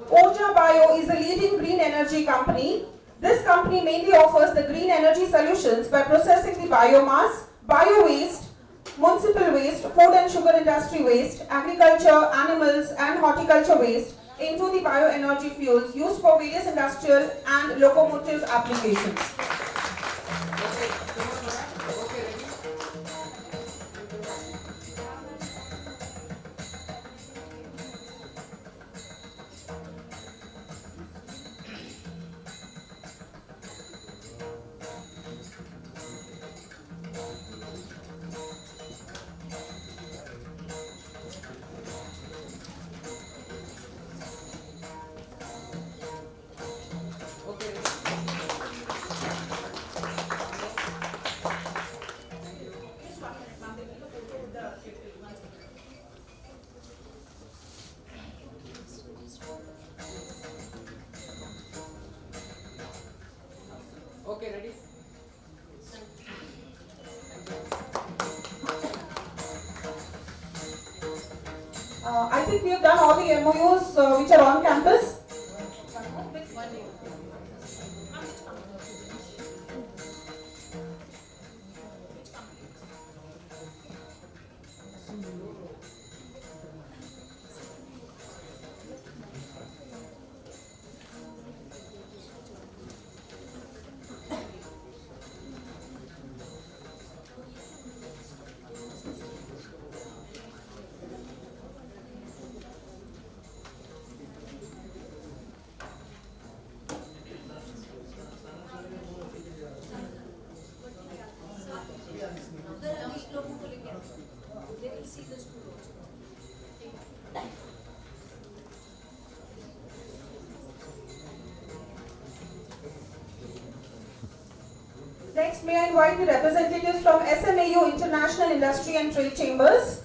Urja Bio is a leading green energy company. This company mainly offers the green energy solutions by processing the biomass, bio-waste, municipal waste, food and sugar industry waste, agriculture, animals and horticulture waste into the bioenergy fuels used for various industrial and locomotive applications. Okay, ready? I think we have done all the MOUs which are on campus. Next, may I invite the representatives from SMAU International Industry and Trade Chambers.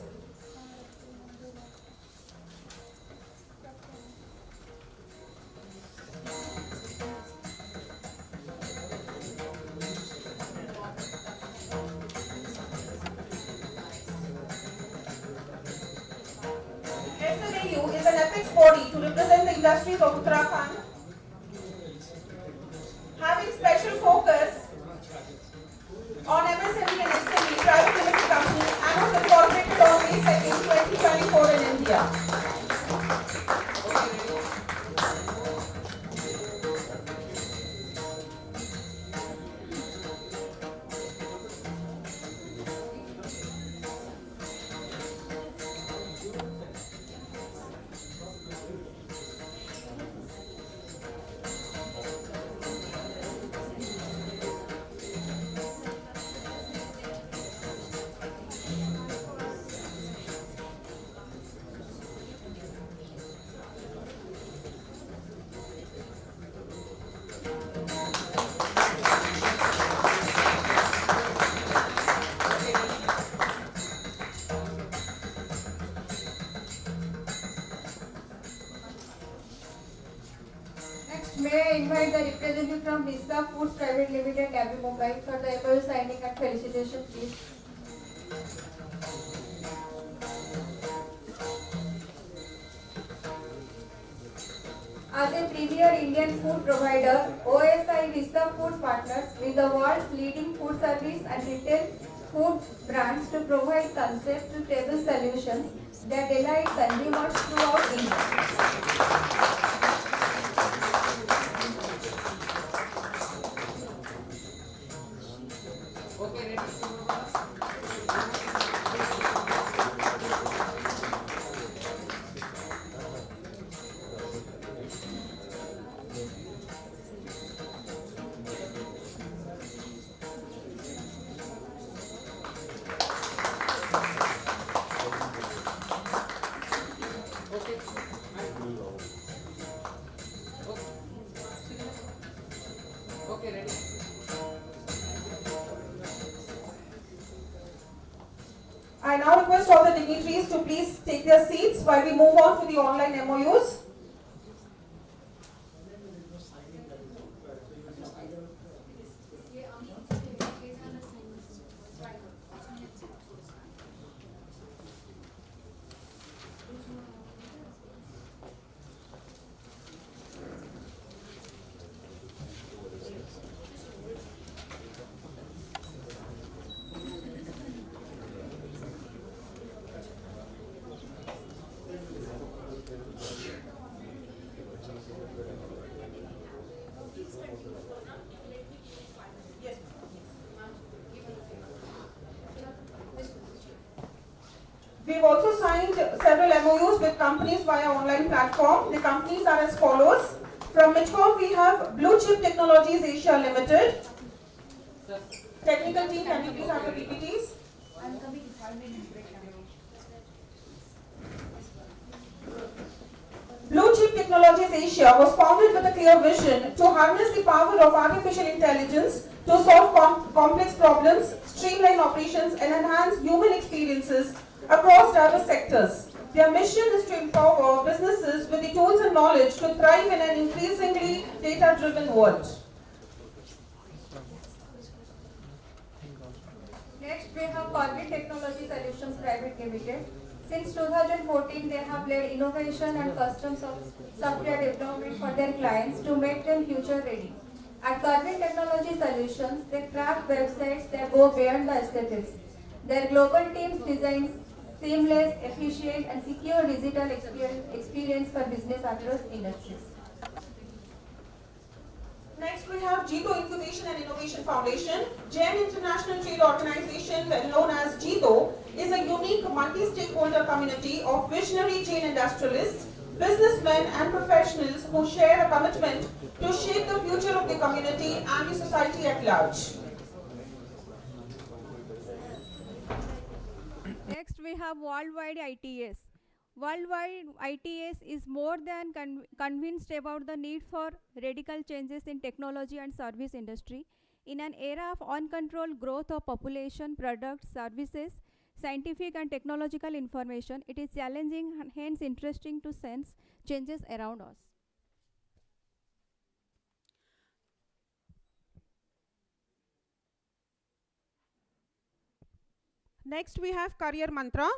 SMAU is an apex body to represent the industries of Uttarakhand, having special focus on MSME and SME private limited companies and was incorporated on May 2nd, 2024 in India. Next, may I invite the representative from Vista Foods Private Limited, Navi Mumbai, for the MOU signing and felicitation, please. As a premier Indian food provider, OSI Vista Foods partners with the world's leading food service and retail food brands to provide concept-to-table solutions that delight consumers throughout India. Okay, ready? Okay. Okay, ready? I now request all the dignitaries to please take their seats while we move on to the online MOUs. We've also signed several MOUs with companies via online platform. The companies are as follows. From Mitcom, we have Blue Chip Technologies Asia Limited. Technical team, can you please have the PPTs? Blue Chip Technologies Asia was founded with a clear vision to harness the power of artificial intelligence to solve complex problems, streamline operations, and enhance human experiences across diverse sectors. Their mission is to empower businesses with the tools and knowledge to thrive in an increasingly data-driven world. Next, we have Corvin Technology Solutions Private Limited. Since 2014, they have led innovation and custom software development for their clients to make them future ready. At Corvin Technology Solutions, they craft websites that go beyond the aesthetics. Their global teams design seamless, efficient, and secure digital experience for business across industries. Next, we have GITO Incubation and Innovation Foundation. GEN International Trade Organization, well known as GITO, is a unique multi-stakeholder community of visionary chain industrialists, businessmen, and professionals who share a commitment to shape the future of the community and the society at large. Next, we have Worldwide ITS. Worldwide ITS is more than convinced about the need for radical changes in technology and service industry. In an era of uncontrolled growth of population, products, services, scientific and technological information, it is challenging and hence interesting to sense changes around us. Next, we have Career Mantra.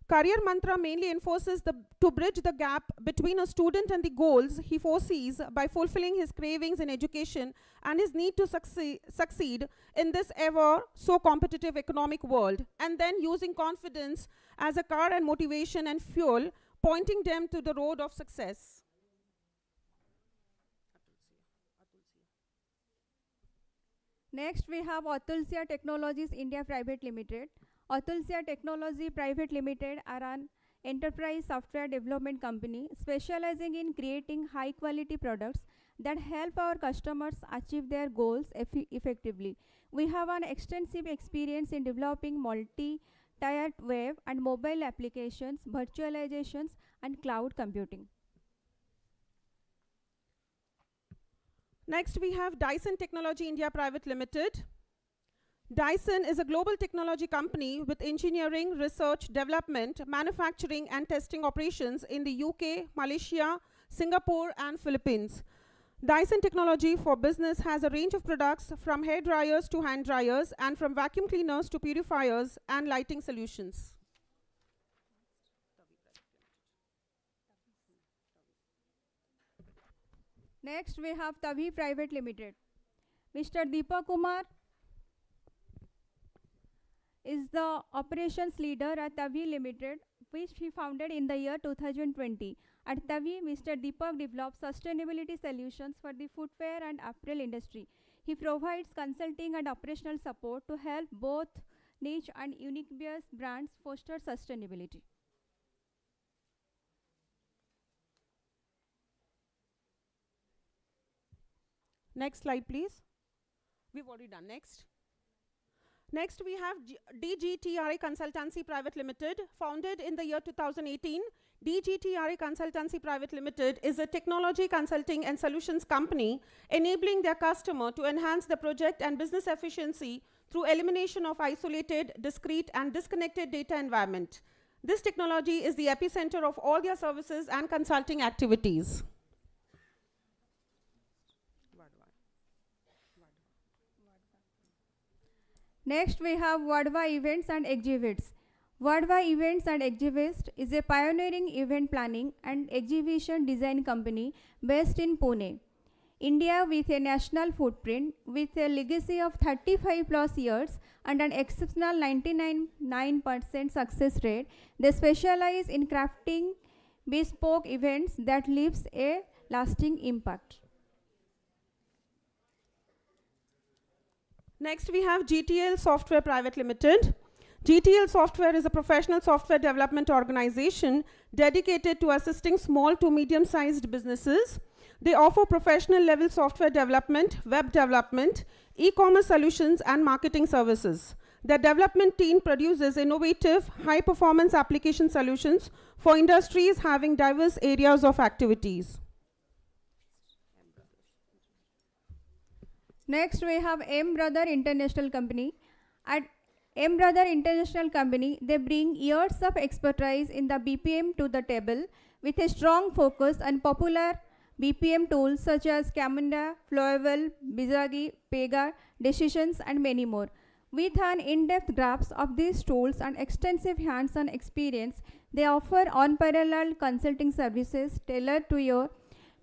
Career Mantra mainly enforces to bridge the gap between a student and the goals he foresees by fulfilling his cravings in education and his need to succeed in this ever so competitive economic world, and then using confidence as a car and motivation and fuel, pointing them to the road of success. Next, we have Atulsia Technologies India Private Limited. Atulsia Technology Private Limited are an enterprise software development company specializing in creating high quality products that help our customers achieve their goals effectively. We have an extensive experience in developing multi-tiered web and mobile applications, virtualizations, and cloud computing. Next, we have Dyson Technology India Private Limited. Dyson is a global technology company with engineering, research, development, manufacturing and testing operations in the UK, Malaysia, Singapore and Philippines. Dyson Technology for Business has a range of products from hair dryers to hand dryers and from vacuum cleaners to purifiers and lighting solutions. Next, we have Tavi Private Limited. Mr. Deepak Kumar is the operations leader at Tavi Limited, which he founded in the year 2020. At Tavi, Mr. Deepak develops sustainability solutions for the footwear and apparel industry. He provides consulting and operational support to help both niche and unique brands foster sustainability. Next slide, please. We've already done. Next. Next, we have DGTRA Consultancy Private Limited, founded in the year 2018. DGTRA Consultancy Private Limited is a technology consulting and solutions company enabling their customer to enhance the project and business efficiency through elimination of isolated, discrete, and disconnected data environment. This technology is the epicenter of all their services and consulting activities. Next, we have Vadva Events and Exhibits. Vadva Events and Exhibits is a pioneering event planning and exhibition design company based in Pune, India, with a national footprint, with a legacy of 35 plus years and an exceptional 99% success rate. They specialize in crafting bespoke events that leaves a lasting impact. Next, we have GTL Software Private Limited. GTL Software is a professional software development organization dedicated to assisting small to medium-sized businesses. They offer professional level software development, web development, e-commerce solutions, and marketing services. Their development team produces innovative, high-performance application solutions for industries having diverse areas of activities. Next, we have M Brother International Company. At M Brother International Company, they bring years of expertise in the BPM to the table with a strong focus on popular BPM tools such as Camunda, Flowable, Bizagi, Pega, Decisions, and many more. With an in-depth grasp of these tools and extensive hands-on experience, they offer unparalleled consulting services tailored to your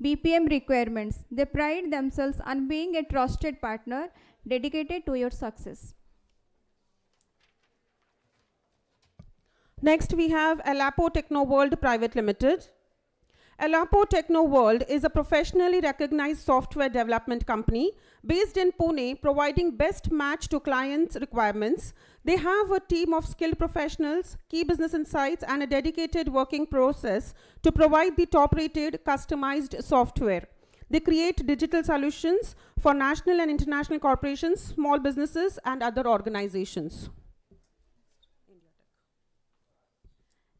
BPM requirements. They pride themselves on being a trusted partner dedicated to your success. Next, we have Alapo Techno World Private Limited. Alapo Techno World is a professionally recognized software development company based in Pune, providing best match to clients' requirements. They have a team of skilled professionals, key business insights, and a dedicated working process to provide the top-rated, customized software. They create digital solutions for national and international corporations, small businesses, and other organizations.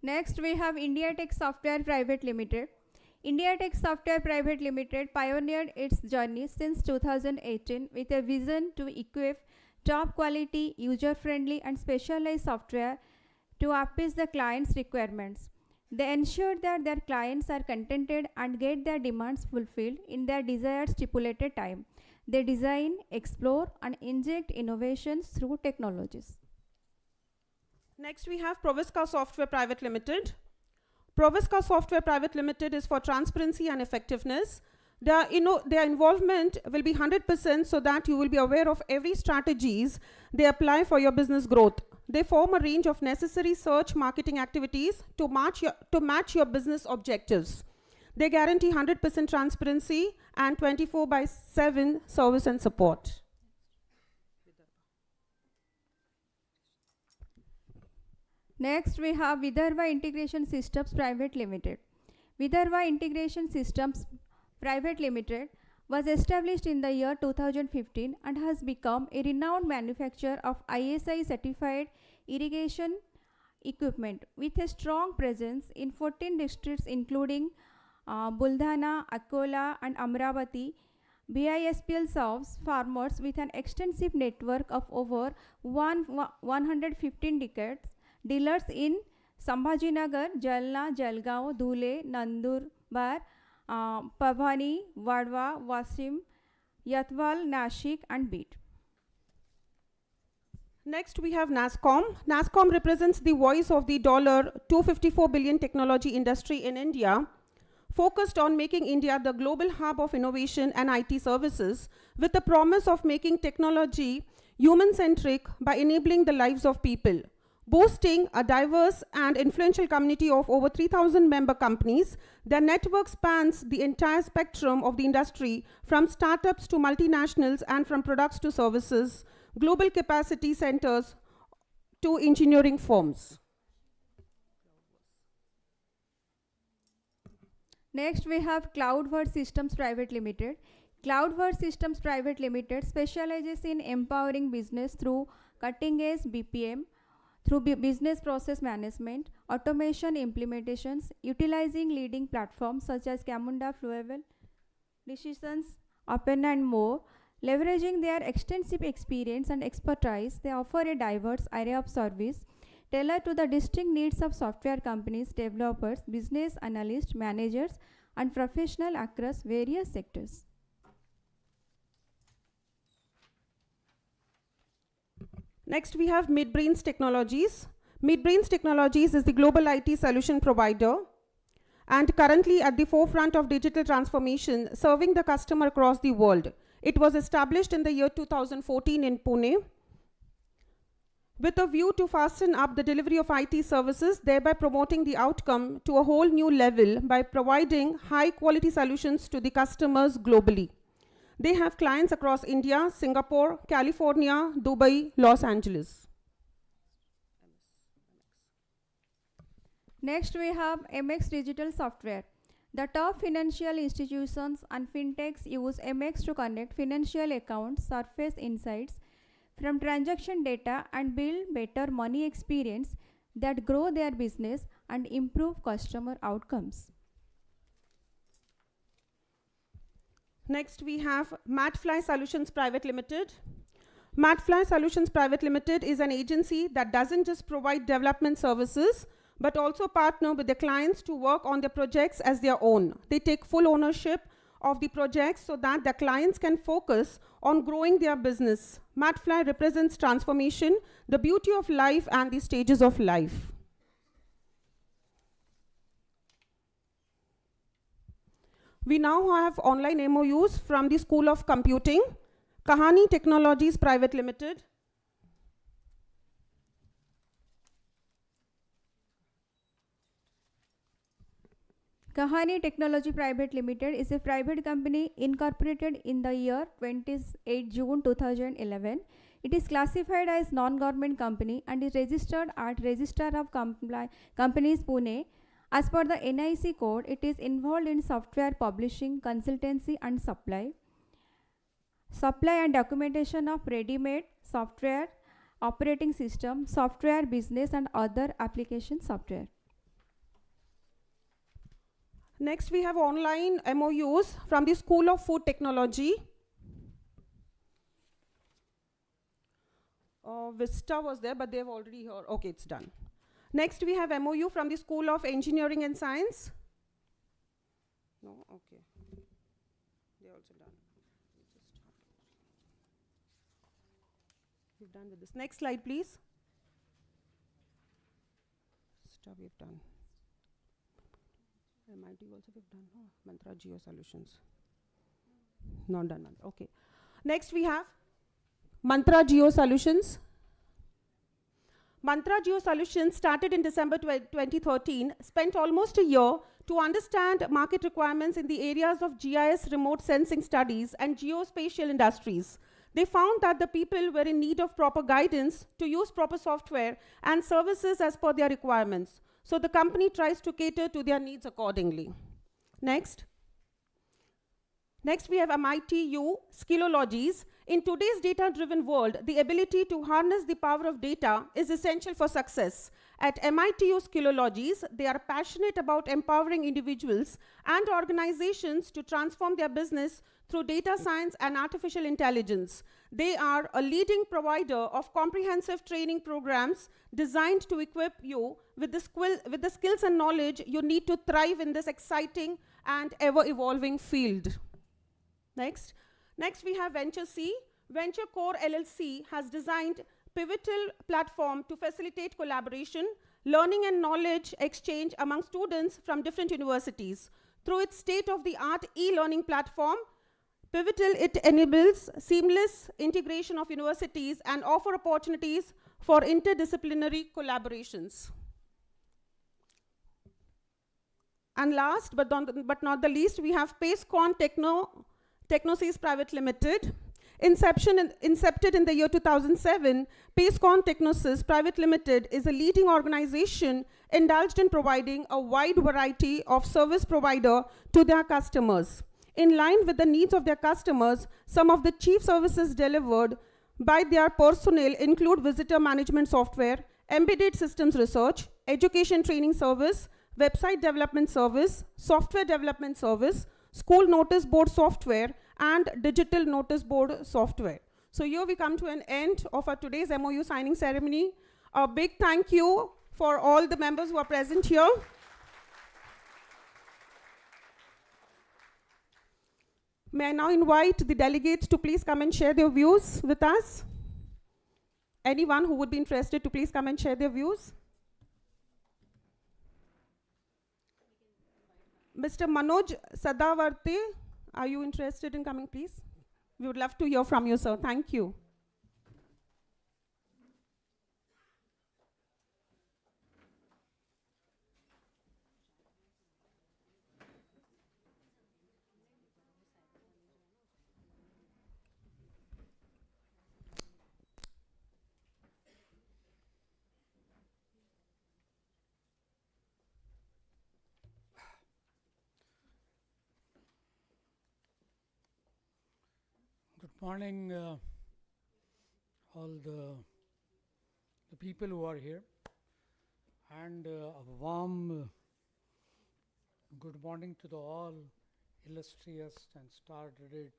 Next, we have India Tech Software Private Limited. India Tech Software Private Limited pioneered its journey since 2018 with a vision to equip top quality, user-friendly, and specialized software to appease the client's requirements. They ensure that their clients are contented and get their demands fulfilled in their desired stipulated time. They design, explore, and inject innovations through technologies. Next, we have Provisca Software Private Limited. Provisca Software Private Limited is for transparency and effectiveness. Their involvement will be 100% so that you will be aware of every strategies they apply for your business growth. They form a range of necessary search marketing activities to match your business objectives. They guarantee 100% transparency and 24/7 service and support. Next, we have Vidarbha Integration Systems Private Limited. Vidarbha Integration Systems Private Limited was established in the year 2015 and has become a renowned manufacturer of ISI certified irrigation equipment with a strong presence in 14 districts including Buldhana, Akola, and Amravati. BISPL serves farmers with an extensive network of over 115 dealers in Sambhajinagar, Jalna, Jalgaon, Dhule, Nandurbar, Pabhani, Vadwa, Wasim, Yatwal, Nashik, and Beat. Next, we have NASSCOM. NASSCOM represents the voice of the $254 billion technology industry in India, focused on making India the global hub of innovation and IT services, with the promise of making technology human-centric by enabling the lives of people. Boasting a diverse and influential community of over 3,000 member companies, their network spans the entire spectrum of the industry, from startups to multinationals and from products to services, global capacity centers to engineering firms. Next, we have Cloudverse Systems Private Limited. Cloudverse Systems Private Limited specializes in empowering business through cutting-edge BPM, through business process management, automation implementations, utilizing leading platforms such as Camunda, Fluable, Decisions, Open, and more. Leveraging their extensive experience and expertise, they offer a diverse array of service tailored to the distinct needs of software companies, developers, business analysts, managers, and professionals across various sectors. Next, we have MidBrains Technologies. MidBrains Technologies is the global IT solution provider and currently at the forefront of digital transformation, serving the customer across the world. It was established in the year 2014 in Pune with a view to fasten up the delivery of IT services, thereby promoting the outcome to a whole new level by providing high-quality solutions to the customers globally. They have clients across India, Singapore, California, Dubai, Los Angeles. Next, we have MX Digital Software. The top financial institutions and fintechs use MX to connect financial accounts, surface insights from transaction data, and build better money experience that grow their business and improve customer outcomes. Next, we have Matfly Solutions Private Limited. Matfly Solutions Private Limited is an agency that doesn't just provide development services, but also partner with the clients to work on their projects as their own. They take full ownership of the projects so that the clients can focus on growing their business. Matfly represents transformation, the beauty of life, and the stages of life. We now have online MOUs from the School of Computing, Kahani Technologies Private Limited, Kahani Technology Private Limited is a private company incorporated in the year 28 June 2011. It is classified as non-government company and is registered at Register of Companies Pune. As per the NIC code, it is involved in software publishing, consultancy, and supply and documentation of ready-made software, operating system, software business, and other application software. Next, we have online MOUs from the School of Food Technology. Vista was there, but they've already heard. Okay, it's done. Next, we have MOU from the School of Engineering and Science. No, okay. They're also done. We've done with this. Next slide, please. Stuff we've done. MIT also we've done. Oh, Mantra Geo Solutions. Not done. Okay. Next, we have Mantra Geo Solutions. Mantra Geo Solutions started in December 2013, spent almost a year to understand market requirements in the areas of GIS remote sensing studies and geospatial industries. They found that the people were in need of proper guidance to use proper software and services as per their requirements. So the company tries to cater to their needs accordingly. Next. Next, we have MITU Skillologies. In today's data-driven world, the ability to harness the power of data is essential for success. At MITU Skillologies, they are passionate about empowering individuals and organizations to transform their business through data science and artificial intelligence. They are a leading provider of comprehensive training programs designed to equip you with the skills and knowledge you need to thrive in this exciting and ever-evolving field. Next. Next, we have Venture C. Venture Core LLC has designed pivotal platform to facilitate collaboration, learning and knowledge exchange among students from different universities. Through its state-of-the-art e-learning platform, Pivotal, it enables seamless integration of universities and offer opportunities for interdisciplinary collaborations. And last but not the least, we have PaceCon Technosys Private Limited. Incepted in the year 2007, PaceCon Technosys Private Limited is a leading organization indulged in providing a wide variety of service provider to their customers. In line with the needs of their customers, some of the chief services delivered by their personnel include visitor management software, embedded systems research, education training service, website development service, software development service, school notice board software, and digital notice board software. So here we come to an end of our today's MOU signing ceremony. A big thank you for all the members who are present here. May I now invite the delegates to please come and share their views with us? Anyone who would be interested to please come and share their views? Mr. Manoj Sadavarte, are you interested in coming, please? We would love to hear from you, sir. Thank you. Good morning, all the people who are here, and a warm good morning to the all illustrious and star-studded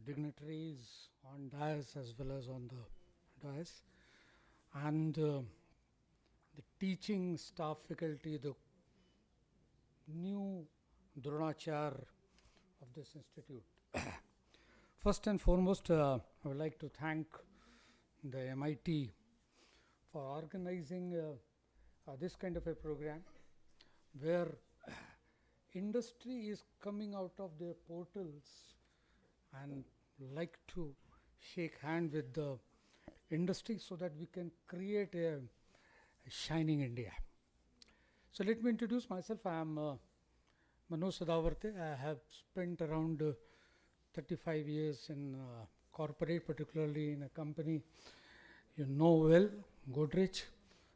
dignitaries on dais as well as on the dais, and the teaching staff, faculty, the new Dronachar of this institute. First and foremost, I would like to thank the MIT for organizing this kind of a program where industry is coming out of their portals and like to shake hand with the industry so that we can create a shining India. So let me introduce myself. I am Manoj Sadavarte. I have spent around 35 years in corporate, particularly in a company you know well, Godrej.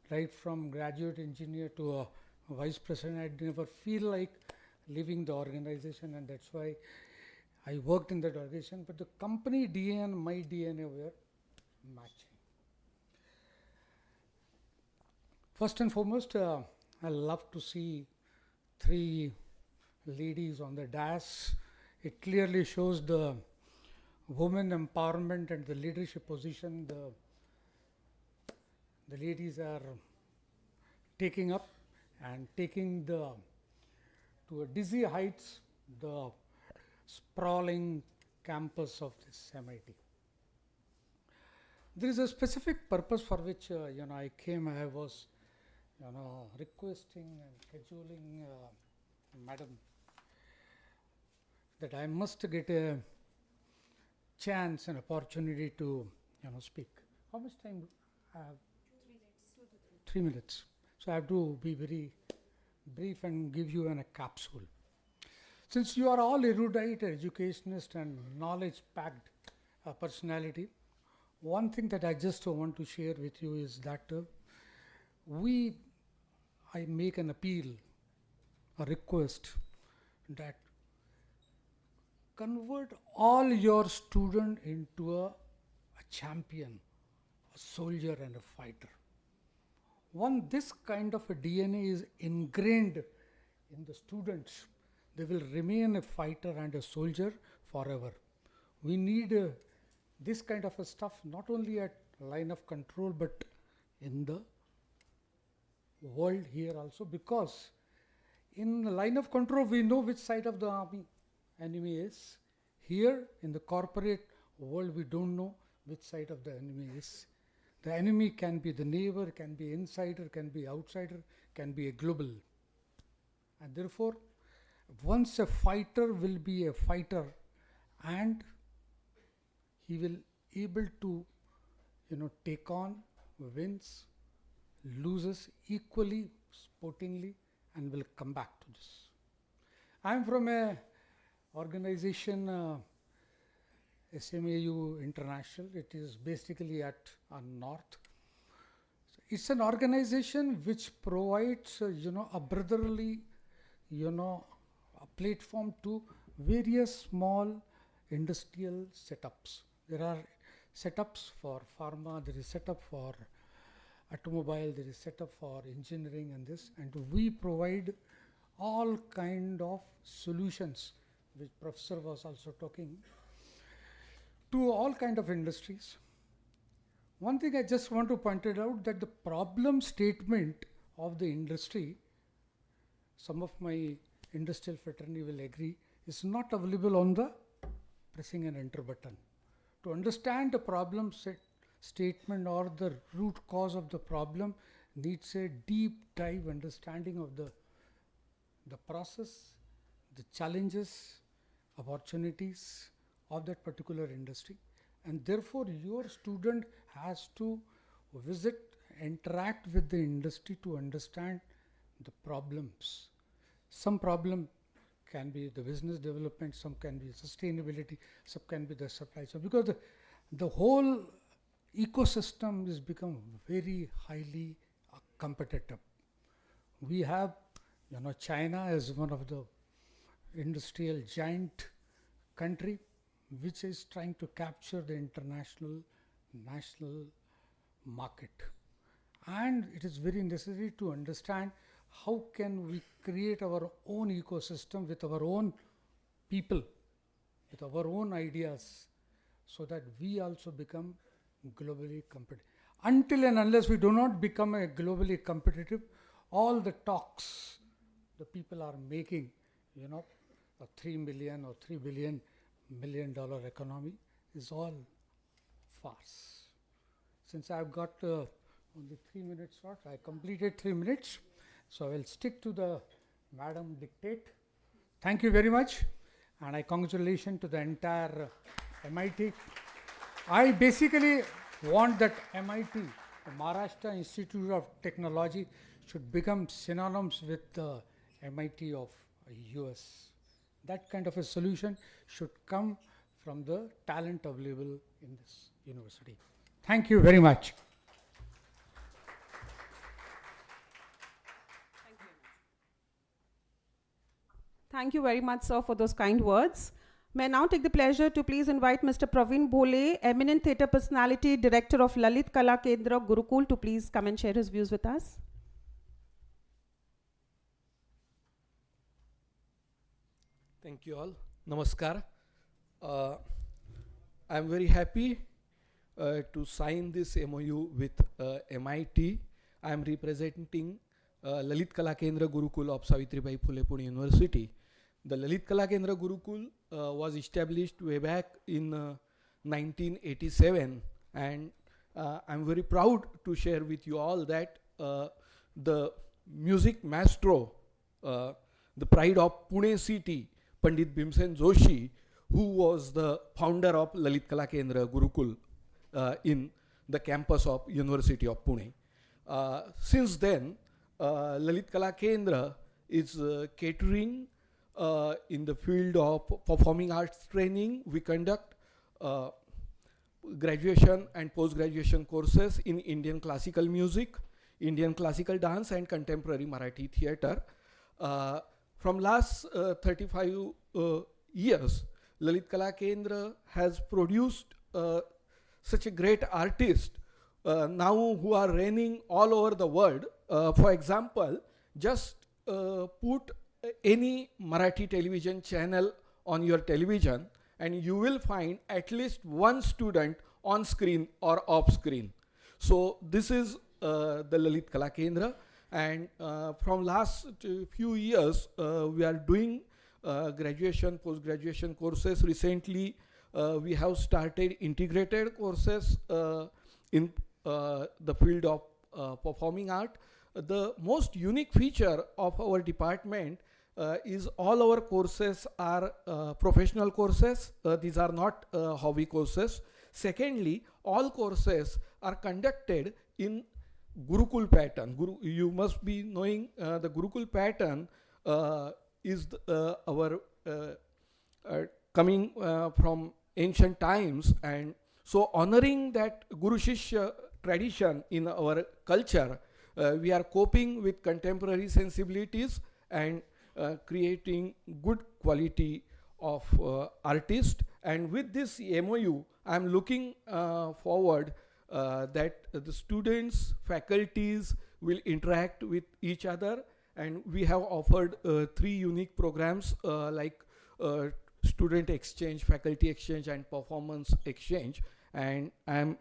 Right from graduate engineer to a vice president, I never feel like leaving the organization, and that's why I worked in that organization. But the company DNA and my DNA were matching. First and foremost, I love to see three ladies on the dais. It clearly shows the women empowerment and the leadership position the ladies are taking up and taking to a dizzy heights the sprawling campus of this MIT. There is a specific purpose for which I came. I was requesting and cajoling Madam that I must get a chance and opportunity to speak. How much time I have? 3 minutes. So I have to be very brief and give you a capsule. Since you are all erudite, educationist and knowledge-packed personality, one thing that I just want to share with you is that I make an appeal, a request that convert all your student into a champion, a soldier and a fighter. This kind of a DNA is ingrained in the students. They will remain a fighter and a soldier forever. We need this kind of a stuff not only at line of control but in the world here also, because In the line of control, we know which side of the enemy is. Here, in the corporate world, we don't know which side of the enemy is. The enemy can be the neighbor, can be insider, can be outsider, can be a global. And therefore, once a fighter will be a fighter, and he will able to, take on, wins, loses equally, sportingly, and will come back to this. I am from a organization, SMAU International. It is basically at north. It's an organization which provides, a brotherly, a platform to various small industrial setups. There are setups for pharma, there is setup for automobile, there is setup for engineering and this, and we provide all kind of solutions, which professor was also talking, to all kind of industries. One thing I just want to point it out, that the problem statement of the industry, some of my industrial fraternity will agree, is not available on the pressing an enter button. To understand the problem statement or the root cause of the problem needs a deep dive understanding of the process, the challenges, opportunities of that particular industry. And therefore, your student has to visit, interact with the industry to understand the problems. Some problem can be the business development, some can be sustainability, some can be the supply chain, because the whole ecosystem is become very highly competitive. We have, China as one of the industrial giant country, which is trying to capture the international, national market. And it is very necessary to understand how can we create our own ecosystem with our own people, with our own ideas, so that we also become globally competitive. Until and unless we do not become a globally competitive, all the talks the people are making, a 3 million or $3 billion economy is all farce. Since I've got only 3 minutes short, I completed 3 minutes. So I will stick to the madam dictate. Thank you very much, and I congratulations to the entire MIT. I basically want that MIT, the Maharashtra Institute of Technology, should become synonymous with the MIT of US. That kind of a solution should come from the talent available in this university. Thank you very much. Thank you very much, sir, for those kind words. May I now take the pleasure to please invite Mr. Praveen Bhole, eminent theatre personality, director of Lalit Kala Kendra Gurukul, to please come and share his views with us. Thank you all. Namaskar. I am very happy to sign this MOU with MIT. I am representing Lalit Kala Kendra Gurukul of Savitribai Phule Pune University. The Lalit Kala Kendra Gurukul was established way back in 1987, and I am very proud to share with you all that the music maestro, the pride of Pune city, Pandit Bhimsen Joshi, who was the founder of Lalit Kala Kendra Gurukul in the campus of University of Pune. Since then, Lalit Kala Kendra is catering in the field of performing arts training. We conduct graduation and post-graduation courses in Indian classical music, Indian classical dance, and contemporary Marathi theatre. From last 35 years, Lalit Kala Kendra has produced such a great artist now who are reigning all over the world. For example, just put any Marathi television channel on your television and you will find at least one student on screen or off screen. So this is the Lalit Kala Kendra, And from last few years, we are doing graduation, post-graduation courses. Recently, we have started integrated courses in the field of performing art. The most unique feature of our department is all our courses are professional courses. These are not hobby courses. Secondly, all courses are conducted in Gurukul pattern. You must be knowing the Gurukul pattern is our coming from ancient times, and so honoring that Guru Shishya tradition in our culture, we are coping with contemporary sensibilities and creating good quality of artist. And with this MOU, I am looking forward that the students, faculties will interact with each other, and we have offered 3 unique programs like student exchange, faculty exchange, and performance exchange. And I am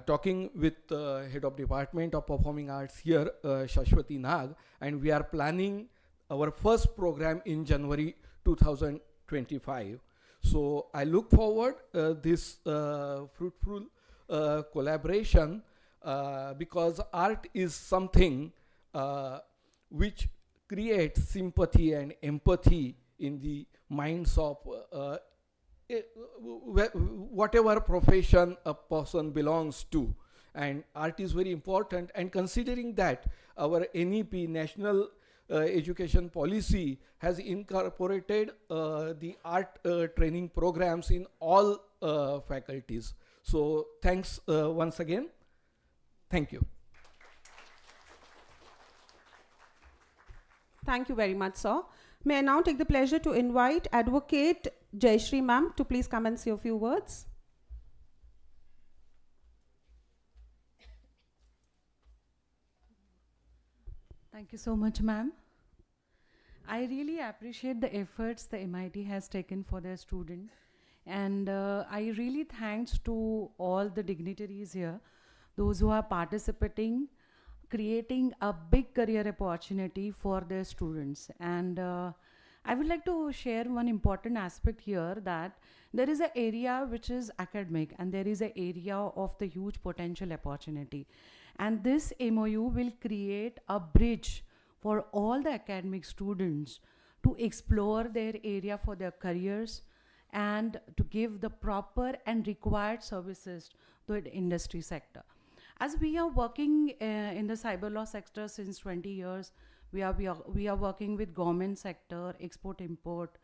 talking with head of department of performing arts here, Shashwati Nag, and we are planning our first program in January 2025. So I look forward this fruitful collaboration because art is something which creates sympathy and empathy in the minds of whatever profession a person belongs to. And art is very important, and considering that our NEP, National Education Policy, has incorporated the art training programs in all faculties. So thanks once again. Thank you. Thank you very much, sir. May I now take the pleasure to invite Advocate Jayashree ma'am to please come and say a few words. Thank you so much, ma'am. I really appreciate the efforts the MIT has taken for their student, and I really thanks to all the dignitaries here, those who are participating, creating a big career opportunity for their students. And I would like to share one important aspect here, that there is an area which is academic and there is an area of the huge potential opportunity. And this MOU will create a bridge for all the academic students to explore their area for their careers and to give the proper and required services to the industry sector. As we are working in the cyber law sector since 20 years, we are working with government sector, export import,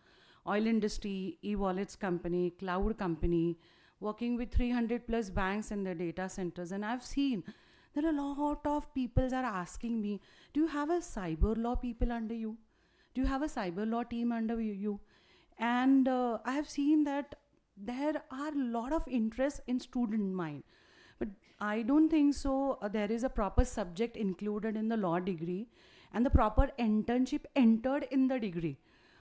oil industry, e-wallets company, cloud company, working with 300 plus banks in their data centers. And I've seen there are a lot of people are asking me, do you have a cyber law people under you? Do you have a cyber law team under you? And I have seen that there are a lot of interest in student mind. But I don't think so. There is a proper subject included in the law degree and the proper internship entered in the degree.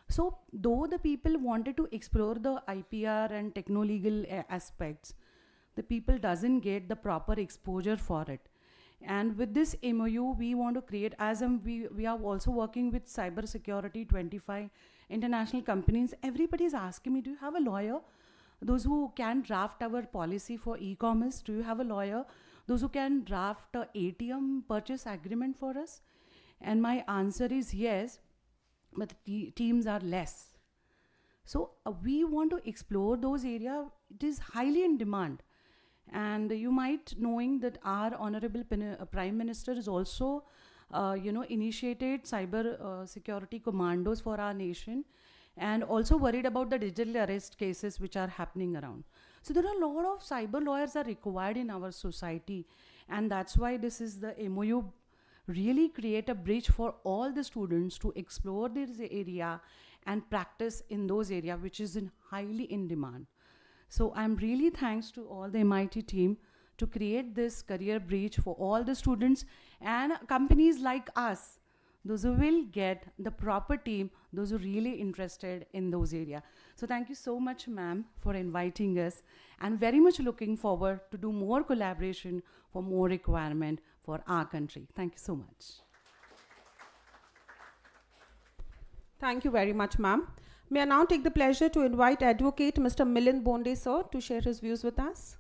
So though the people wanted to explore the IPR and techno-legal aspects, the people doesn't get the proper exposure for it. And with this MOU, we want to create, as we are also working with cyber security 25 international companies. Everybody is asking me, do you have a lawyer? Those who can draft our policy for e-commerce, do you have a lawyer? Those who can draft a ATM purchase agreement for us? And my answer is yes, but the teams are less. So we want to explore those areas. It is highly in demand. And you might knowing that our Honorable Prime Minister is also, initiated cyber security commandos for our nation, and also worried about the digital arrest cases which are happening around. So there are a lot of cyber lawyers are required in our society, and that's why this is the MOU really create a bridge for all the students to explore this area and practice in those areas which is highly in demand. So I'm really thanks to all the MIT team to create this career bridge for all the students and companies like us, those who will get the proper team, those who are really interested in those areas. So thank you so much, ma'am, for inviting us, and very much looking forward to do more collaboration for more requirement for our country. Thank you so much. Thank you very much, ma'am. May I now take the pleasure to invite Advocate Mr. Milind Bonde, sir, to share his views with us.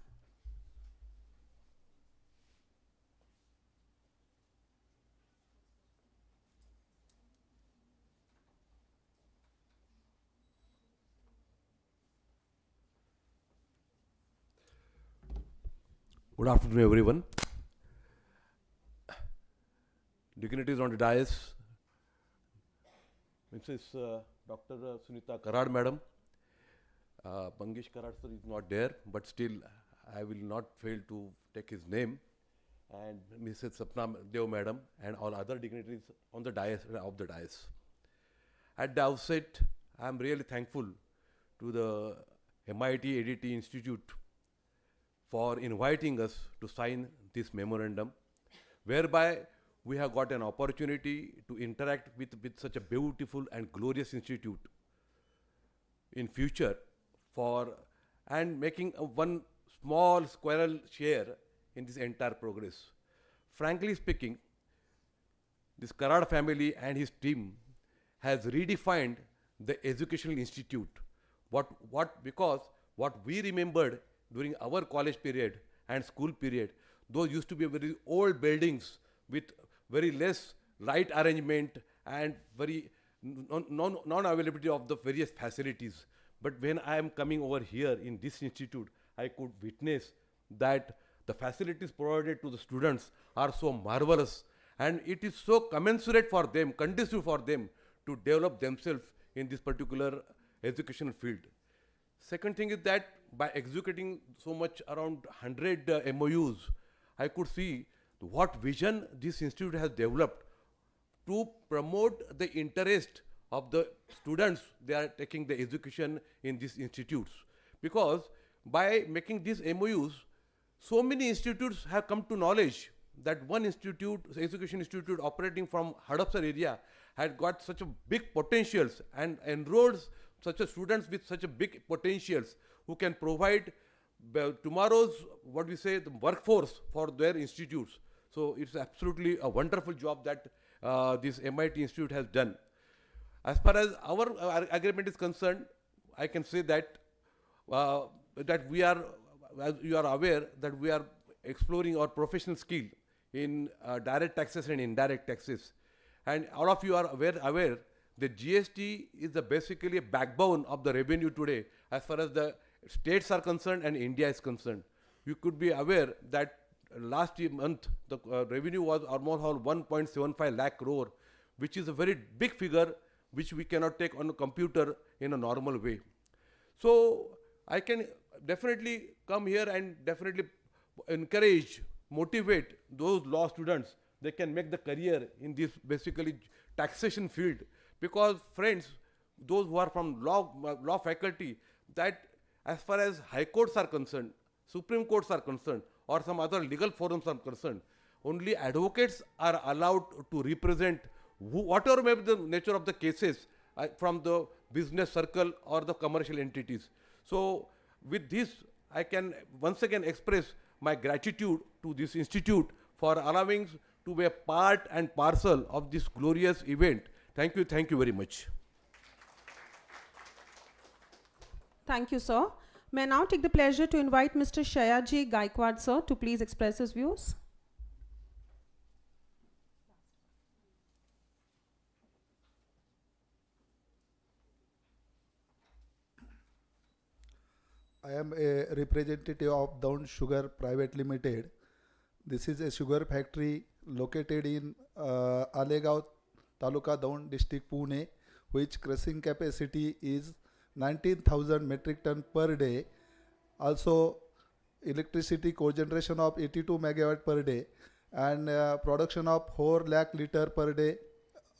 Good afternoon, everyone. Dignitaries on the dais, Mrs. Dr. Sunita Karad, madam. Bangesh Karad sir is not there, but still I will not fail to take his name. And Mrs. Sapna Dev, madam, and all other dignitaries on the dais of the dais. At the outset, I am really thankful to the MIT ADT Institute for inviting us to sign this memorandum, whereby we have got an opportunity to interact with such a beautiful and glorious institute in future for and making one small squirrel share in this entire progress. Frankly speaking, this Karad family and his team has redefined the educational institute. Because what we remembered during our college period and school period, those used to be very old buildings with very less light arrangement and very non-availability of the various facilities. But when I am coming over here in this institute, I could witness that the facilities provided to the students are so marvelous, and it is so commensurate for them, conducive for them to develop themselves in this particular educational field. Second thing is that by executing so much around 100 MOUs, I could see what vision this institute has developed to promote the interest of the students they are taking the education in these institutes. Because by making these MOUs, so many institutes have come to knowledge that one institute, education institute operating from Hadapsar area, had got such a big potentials and enrolled such a students with such a big potentials who can provide tomorrow's, the workforce for their institutes. So it's absolutely a wonderful job that this MIT Institute has done. As far as our agreement is concerned, I can say that that we are, as you are aware, that we are exploring our professional skill in direct taxes and indirect taxes. And all of you are aware that GST is basically a backbone of the revenue today as far as the states are concerned and India is concerned. You could be aware that last month the revenue was almost 1.75 lakh crore, which is a very big figure which we cannot take on a computer in a normal way. So I can definitely come here and definitely encourage, motivate those law students. They can make the career in this basically taxation field, because friends, those who are from law faculty, that as far as high courts are concerned, Supreme Courts are concerned, or some other legal forums are concerned, only advocates are allowed to represent whatever may be the nature of the cases from the business circle or the commercial entities. So with this, I can once again express my gratitude to this institute for allowing to be a part and parcel of this glorious event. Thank you very much. Thank you, sir. May I now take the pleasure to invite Mr. Shayaji Gaikwad, sir, to please express his views. I am a representative of Daun Sugar Private Limited. This is a sugar factory located in Alegaon, Taluka, Daun district, Pune, which crushing capacity is 19,000 metric ton per day. Also, electricity cogeneration of 82 megawatt per day, and production of 4 lakh liter per day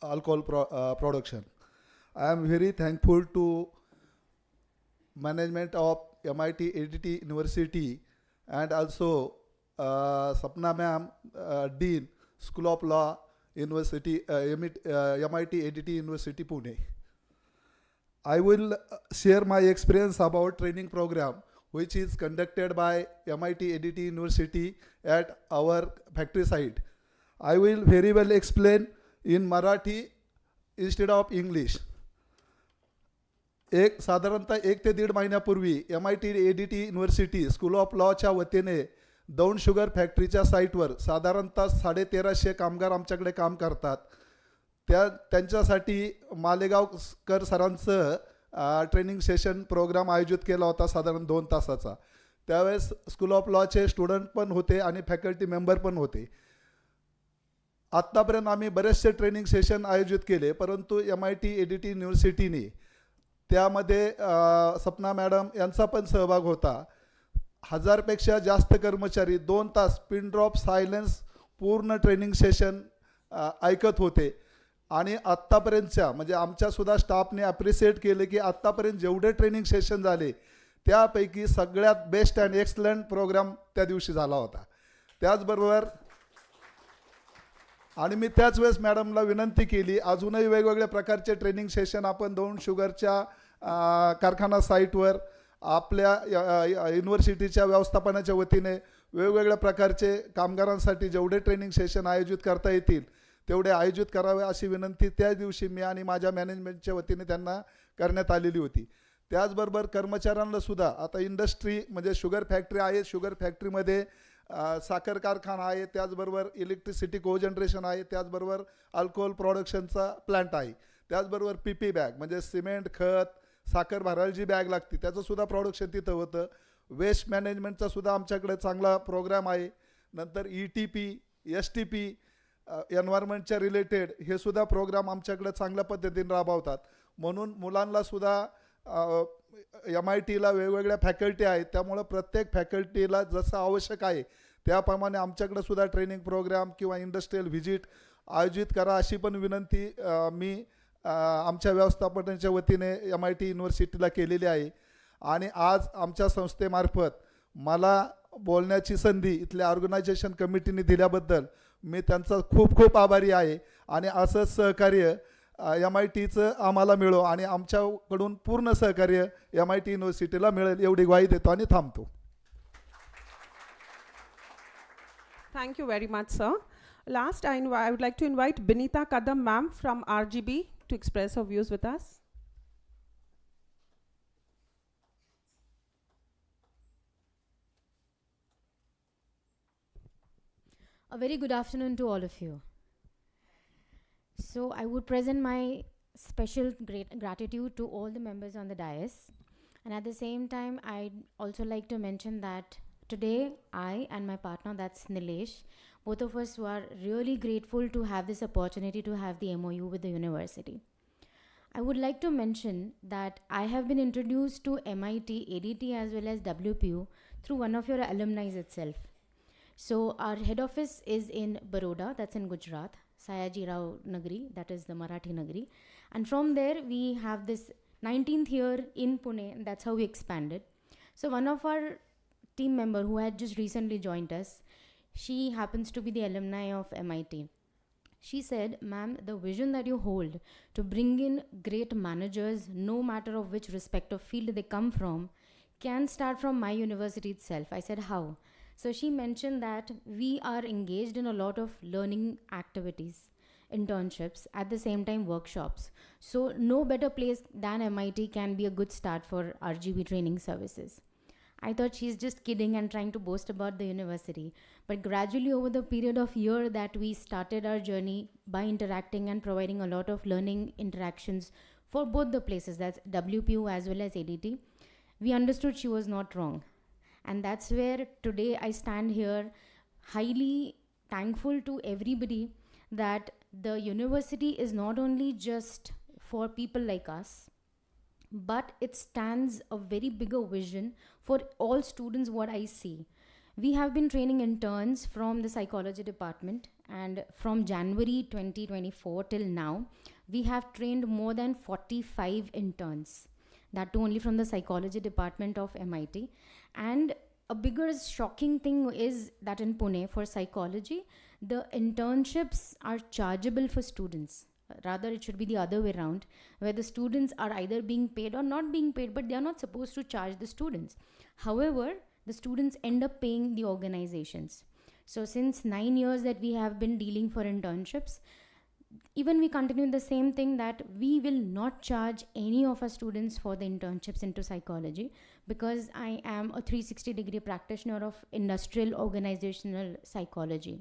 alcohol production. I am very thankful to management of MIT ADT University and also Sapna ma'am, Dean, School of Law, University, MIT ADT University, Pune. I will share my experience about training program which is conducted by MIT ADT University at our factory site. I will very well explain in Marathi instead of English. साधारणतः 1 ते 1.5 महिन्यापूर्वी MIT ADT university school of लॉच्या वतीने Daund sugar फॅक्टरीच्या साईटवर साधारणतः 1350 कामगार आमच्याकडे काम करतात. त्यांच्यासाठी मालेगावकर सरांचं ट्रेनिंग सेशन प्रोग्राम आयोजित केला होता साधारण 2 तासाचा. त्यावेळेस स्कूल ऑफ लॉचे स्टुडंट पण होते आणि फॅकल्टी मेंबर पण होते. आत्तापर्यंत आम्ही बरेचसे ट्रेनिंग सेशन आयोजित केले, परंतु MIT ADT युनिव्हर्सिटीने त्यामध्ये सपना मॅडम यांचा पण सहभाग होता. 1000 पेक्षा जास्त कर्मचारी 2 तास पिन ड्रॉप सायलेन्स पूर्ण ट्रेनिंग सेशन ऐकत होते. आणि आत्तापर्यंतच्या म्हणजे आमच्यासुद्धा स्टाफने ॲप्रिशिएट केले की आत्तापर्यंत जेवढे ट्रेनिंग सेशन झाले त्यापैकी सगळ्यात बेस्ट अँड एक्सलंट प्रोग्राम त्या दिवशी झाला होता. त्याचबरोबर आणि मी त्याच वेळेस मॅडमला विनंती केली, अजूनही वेगवेगळ्या प्रकारचे ट्रेनिंग सेशन आपण दौंड शुगरच्या कारखाना साईटवर आपल्या युनिव्हर्सिटीच्या व्यवस्थापनाच्या वतीने वेगवेगळ्या प्रकारचे कामगारांसाठी जेवढे ट्रेनिंग सेशन आयोजित करता येतील तेवढे आयोजित करावे अशी विनंती त्या दिवशी मी आणि माझ्या मॅनेजमेंटच्या वतीने त्यांना करण्यात आलेली होती. त्याचबरोबर कर्मचाऱ्यांना सुद्धा आता इंडस्ट्री म्हणजे शुगर फॅक्टरी आहे, शुगर फॅक्टरीमध्ये साखर कारखाना आहे, त्याचबरोबर इलेक्ट्रिसिटी कोजनरेशन आहे, त्याचबरोबर अल्कोहोल प्रोडक्शनचा प्लांट आहे, त्याचबरोबर PP बॅग म्हणजे सिमेंट खत साखर भरायला जी बॅग लागते त्याचंसुद्धा प्रोडक्शन तिथं होतं. वेस्ट मॅनेजमेंटचा सुद्धा आमच्याकडे चांगला प्रोग्राम आहे. नंतर ETP STP एन्व्हायरमेंटच्या रिलेटेड हे सुद्धा प्रोग्राम आमच्याकडे चांगल्या पद्धतीने राबवतात. म्हणून मुलांना सुद्धा MITला वेगवेगळ्या फॅकल्टी आहेत, त्यामुळं प्रत्येक फॅकल्टीला जसं आवश्यक आहे त्याप्रमाणे आमच्याकडे सुद्धा ट्रेनिंग प्रोग्राम किंवा इंडस्ट्रियल व्हिजिट आयोजित करा अशी पण विनंती मी आमच्या व्यवस्थापनाच्या वतीने MIT युनिव्हर्सिटीला केलेली आहे. आणि आज आमच्या संस्थेमार्फत मला बोलण्याची संधी इथल्या ऑर्गनायझेशन कमिटीने दिल्याबद्दल मी त्यांचा खूप खूप आभारी आहे. आणि असंच सहकार्य MITचं आम्हाला मिळो आणि आमच्याकडून पूर्ण सहकार्य MIT युनिव्हर्सिटीला मिळेल एवढी ग्वाही देतो आणि थांबतो. Thank you very much, sir. Last, I would like to invite Binita Kadam ma'am from RGB to express her views with us. A very good afternoon to all of you. So I would present my special gratitude to all the members on the dais, and at the same time I'd also like to mention that today I and my partner, that's Nilesh, both of us were really grateful to have this opportunity to have the MOU with the university. I would like to mention that I have been introduced to MIT ADT as well as WPU through one of your alumni itself. So our head office is in Baroda, that's in Gujarat, Sayaji Rao Nagri, that is the Marathi Nagri. And from there we have this 19th year in Pune, and that's how we expanded. So one of our team member who had just recently joined us, she happens to be the alumni of MIT. She said, ma'am, the vision that you hold to bring in great managers, no matter of which respective field they come from, can start from my university itself. I said, how? So she mentioned that we are engaged in a lot of learning activities, internships, at the same time workshops. So no better place than MIT can be a good start for RGB training services. I thought she's just kidding and trying to boast about the university. But gradually over the period of year that we started our journey by interacting and providing a lot of learning interactions for both the places, that's WPU as well as ADT, we understood she was not wrong. And that's where today I stand here highly thankful to everybody that the university is not only just for people like us, but it stands a very bigger vision for all students. What I see, we have been training interns from the psychology department, and from January 2024 till now, we have trained more than 45 interns. That too only from the psychology department of MIT. And a bigger shocking thing is that in Pune for psychology, the internships are chargeable for students. Rather, it should be the other way around, where the students are either being paid or not being paid, but they are not supposed to charge the students. However, the students end up paying the organizations. So since 9 years that we have been dealing for internships, even we continue the same thing, that we will not charge any of our students for the internships into psychology, because I am a 360-degree practitioner of industrial organizational psychology.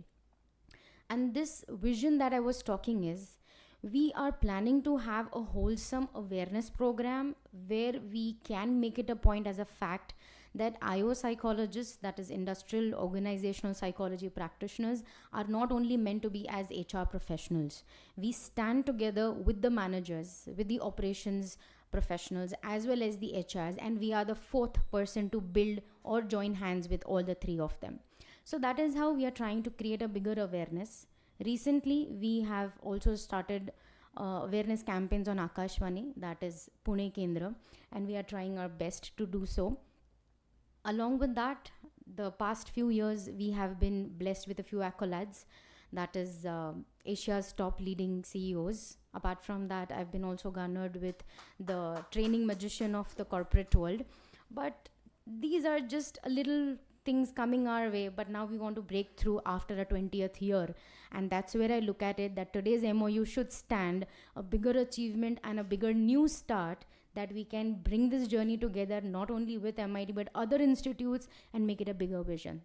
And this vision that I was talking is, we are planning to have a wholesome awareness program where we can make it a point as a fact that IO psychologists, that is industrial organizational psychology practitioners, are not only meant to be as HR professionals. We stand together with the managers, with the operations professionals, as well as the HRs, and we are the fourth person to build or join hands with all the three of them. So that is how we are trying to create a bigger awareness. Recently, we have also started awareness campaigns on Akashvani, that is Pune Kendra, and we are trying our best to do so. Along with that, the past few years, we have been blessed with a few accolades, that is Asia's top leading CEOs. Apart from that, I've been also garnered with the training magician of the corporate world. But these are just a little things coming our way, but now we want to break through after a 20th year. And that's where I look at it, that today's MOU should stand a bigger achievement and a bigger new start, that we can bring this journey together, not only with MIT, but other institutes, and make it a bigger vision.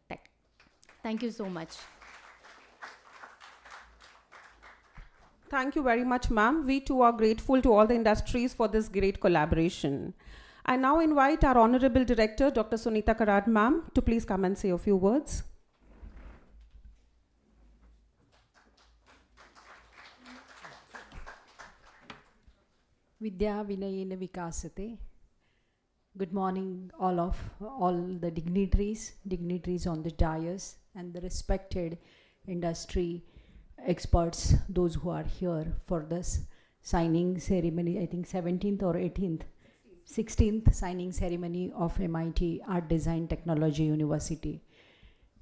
Thank you so much. Thank you very much, ma'am. We too are grateful to all the industries for this great collaboration. I now invite our Honorable Director, Dr. Sunita Karad, ma'am, to please come and say a few words. Vidya Vinayena Vikasate. Good morning, all the dignitaries on the dais, and the respected industry experts, those who are here for this signing ceremony, I think 17th or 18th, 16th signing ceremony of MIT Art Design Technology University.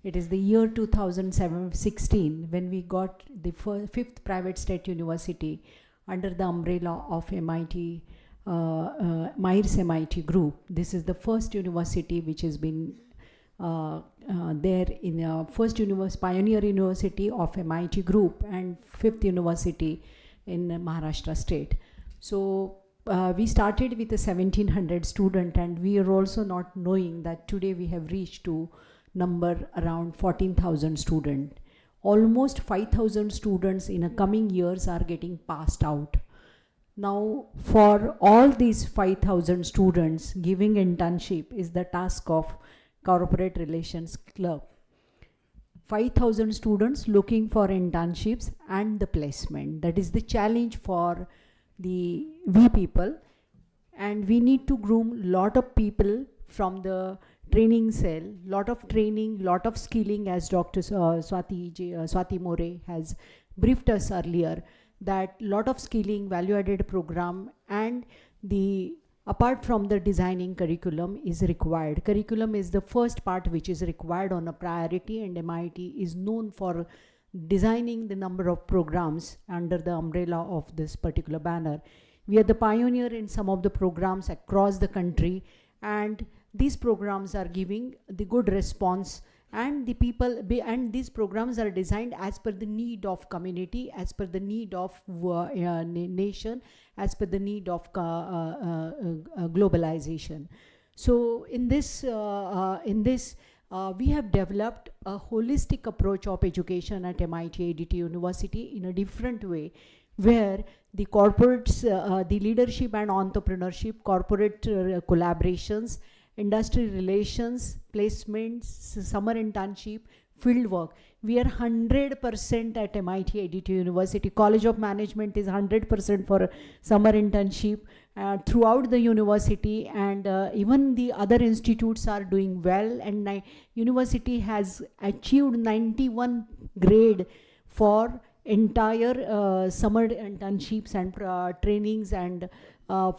It is the year 2016 when we got the fifth private state university under the umbrella of MIT, Myers MIT group. This is the first university which has been there in first pioneer university of MIT group, and fifth university in Maharashtra state. So we started with a 1700 student, and we are also not knowing that today we have reached to number around 14,000 students. Almost 5,000 students in the coming years are getting passed out. Now, for all these 5,000 students, giving internship is the task of Corporate Relations Club. 5,000 students looking for internships and the placement. That is the challenge for the we people, and we need to groom lot of people from the training cell, lot of training, lot of skilling, as Dr. Swati More has briefed us earlier, that lot of skilling, value-added program, and the apart from the designing curriculum is required. Curriculum is the first part which is required on a priority, and MIT is known for designing the number of programs under the umbrella of this particular banner. We are the pioneer in some of the programs across the country, and these programs are giving the good response, and the people and these programs are designed as per the need of community, as per the need of nation, as per the need of globalization. So in this we have developed a holistic approach of education at MIT ADT University in a different way, where the corporates, the leadership and entrepreneurship, corporate collaborations, industry relations, placements, summer internship, field work. We are 100% at MIT ADT University. College of Management is 100% for summer internship throughout the university, and even the other institutes are doing well, and university has achieved 91 grade for entire summer internships and trainings, and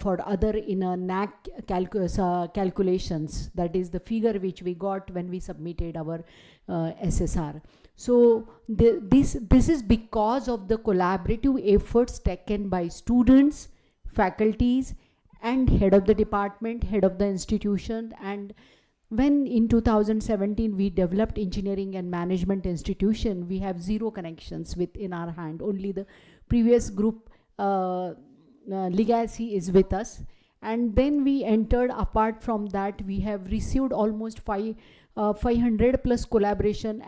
for other in a NAC calculations. That is the figure which we got when we submitted our SSR. So this is because of the collaborative efforts taken by students, faculties, and head of the department, head of the institution, and When in 2017 we developed engineering and management institution, we have zero connections in our hand. Only the previous group legacy is with us. And then we entered, apart from that, we have received almost 500 plus collaborative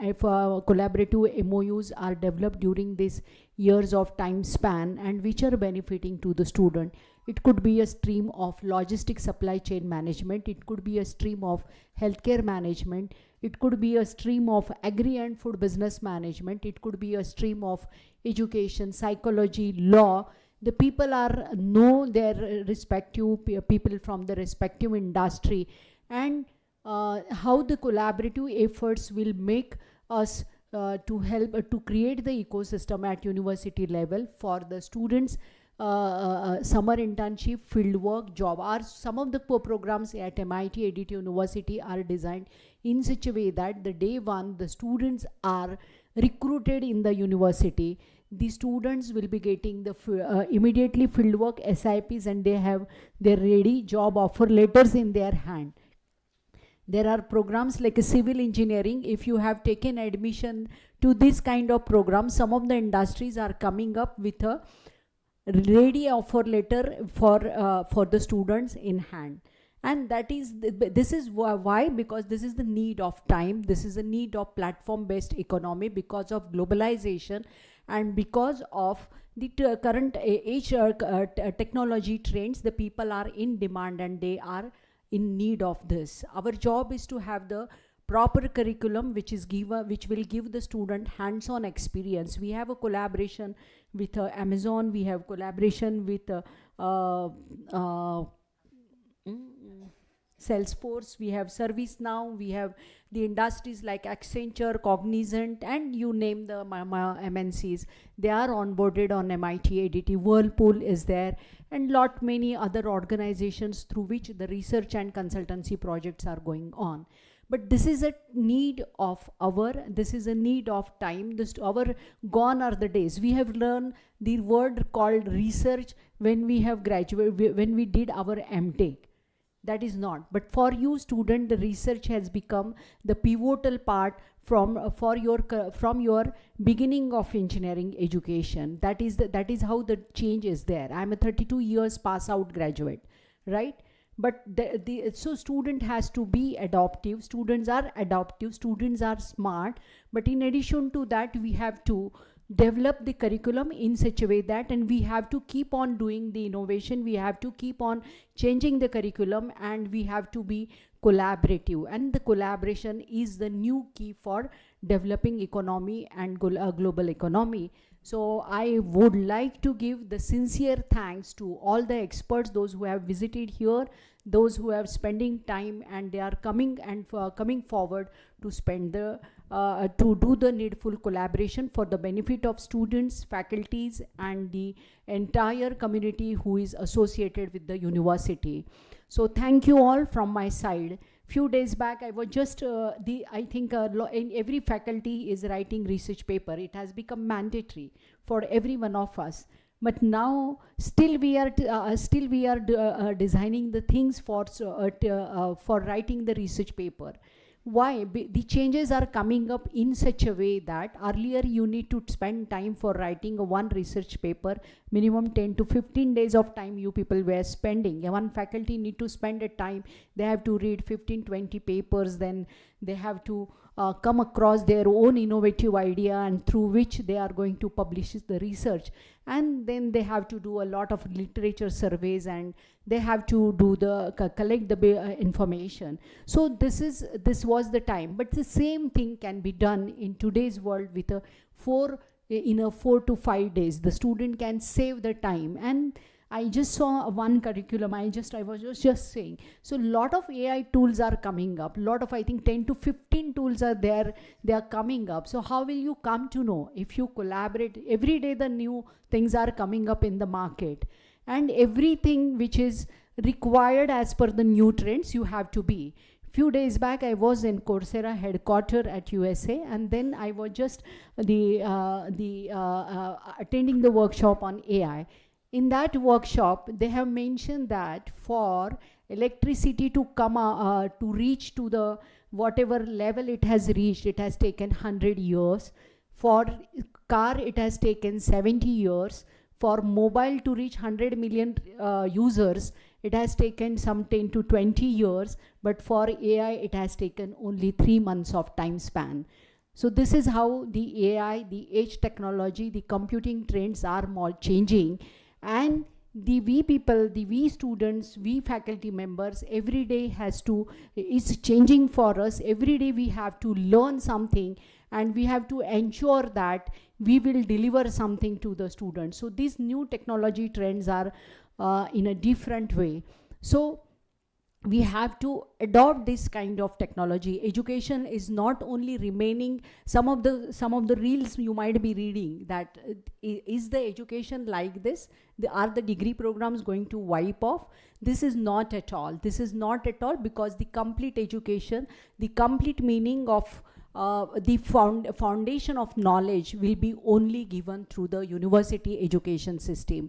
MOUs are developed during these years of time span, and which are benefiting to the student. It could be a stream of logistic supply chain management, it could be a stream of healthcare management, it could be a stream of agri and food business management, it could be a stream of education, psychology, law. The people know their respective people from the respective industry, and how the collaborative efforts will make us to help to create the ecosystem at university level for the students. Summer internship, fieldwork, job are some of the programs at MIT ADT University are designed in such a way that the day one the students are recruited in the university. The students will be getting the immediately fieldwork SIPs, and they have their ready job offer letters in their hand. There are programs like a civil engineering. If you have taken admission to this kind of program, some of the industries are coming up with a ready offer letter for the students in hand. And this is why, because this is the need of time, this is the need of platform based economy, because of globalization and because of the current age technology trends. The people are in demand and they are in need of this. Our job is to have the proper curriculum which will give the student hands-on experience. We have a collaboration with Amazon, we have collaboration with Salesforce, we have ServiceNow, we have the industries like Accenture, Cognizant, and you name the MNCs. They are onboarded on MIT ADT. Whirlpool is there, and many other organizations through which the research and consultancy projects are going on. But this is a need of this is a need of time. Gone are the days. We have learned the word called research when we have graduated, when we did our MTech. That is not. But for you student, the research has become the pivotal part from your beginning of engineering education. That is how the change is there. I am a 32 years pass out graduate, right? But so student has to be adaptive. Students are adaptive, students are smart, but in addition to that, we have to develop the curriculum in such a way that, and we have to keep on doing the innovation, we have to keep on changing the curriculum, and we have to be collaborative. And the collaboration is the new key for developing economy and global economy. So I would like to give the sincere thanks to all the experts, those who have visited here, those who have spending time, and they are coming forward to spend to do the needful collaboration for the benefit of students, faculties, and the entire community who is associated with the university. So thank you all from my side. Few days back, I was just I think in every faculty is writing research paper. It has become mandatory for every one of us. But now still we are designing the things for writing the research paper. Why? The changes are coming up in such a way that earlier you need to spend time for writing one research paper, minimum 10 to 15 days of time you people were spending. One faculty need to spend a time, they have to read 15-20 papers, then they have to come across their own innovative idea, and through which they are going to publish the research. And then they have to do a lot of literature surveys, and they have to do collect the information. So this was the time. But the same thing can be done in today's world with in 4 to 5 days. The student can save the time. And I just saw one curriculum, I was just saying. So lot of AI tools are coming up. Lot of, I think 10 to 15 tools are there, they are coming up. So how will you come to know? If you collaborate, every day the new things are coming up in the market. And everything which is required as per the new trends, you have to be. Few days back, I was in Coursera headquarters at USA, and then I was just attending the workshop on AI. In that workshop, they have mentioned that for electricity to come to reach to the whatever level it has reached, it has taken 100 years. For car, it has taken 70 years. For mobile to reach 100 million users, it has taken some 10 to 20 years. But for AI, it has taken only 3 months of time span. So this is how the AI, the edge technology, the computing trends are more changing. And the we people, the we students, we faculty members, every day is changing for us. Every day we have to learn something, and we have to ensure that we will deliver something to the students. So these new technology trends are in a different way. So we have to adopt this kind of technology. Education is not only remaining, some of the reels you might be reading that is the education like this? Are the degree programs going to wipe off? This is not at all. This is not at all, because the complete education, the complete meaning of the foundation of knowledge will be only given through the university education system.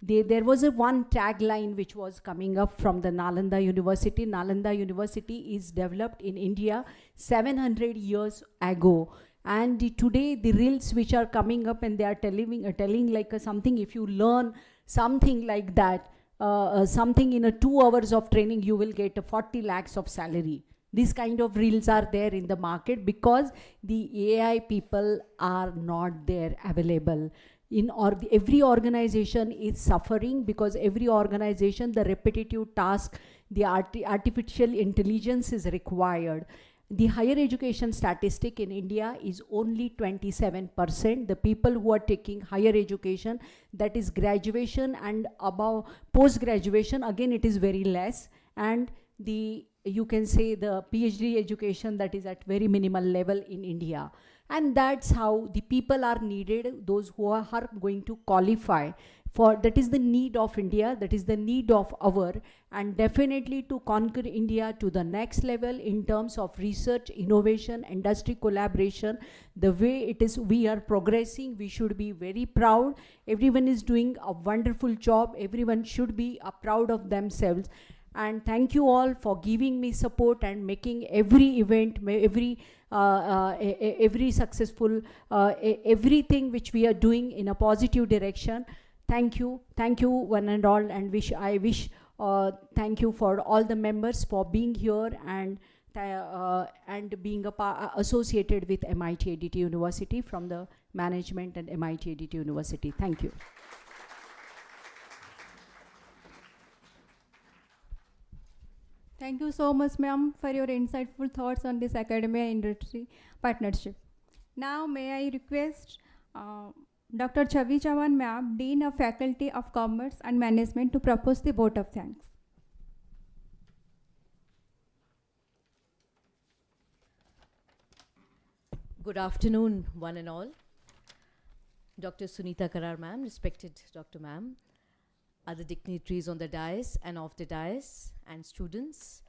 There was one tagline which was coming up from the Nalanda University. Nalanda University is developed in India 700 years ago. And today the reels which are coming up, and they are telling like something, if you learn something like that, something in 2 hours of training, you will get 40 lakhs of salary. These kind of reels are there in the market because the AI people are not there available. Every organization is suffering, because every organization, the repetitive task, the artificial intelligence is required. The higher education statistic in India is only 27%. The people who are taking higher education, that is graduation and above post-graduation, again it is very less. And you can say the PhD education, that is at very minimal level in India. And that's how the people are needed, those who are going to qualify for. That is the need of India, that is the need of and definitely to conquer India to the next level in terms of research, innovation, industry collaboration. The way it is, we are progressing, we should be very proud. Everyone is doing a wonderful job. Everyone should be proud of themselves. And thank you all for giving me support and making every event, every successful, everything which we are doing in a positive direction. Thank you one and all, and thank you for all the members for being here and being associated with MIT ADT University, from the management and MIT ADT University. Thank you. Thank you so much, ma'am, for your insightful thoughts on this academia-industry partnership. Now, may I request Dr. Chavi Chavan, ma'am, Dean of Faculty of Commerce and Management, to propose the vote of thanks. Good afternoon, one and all. Dr. Sunita Karar, ma'am, respected Dr. Ma'am, other dignitaries on the dais and off the dais, and students.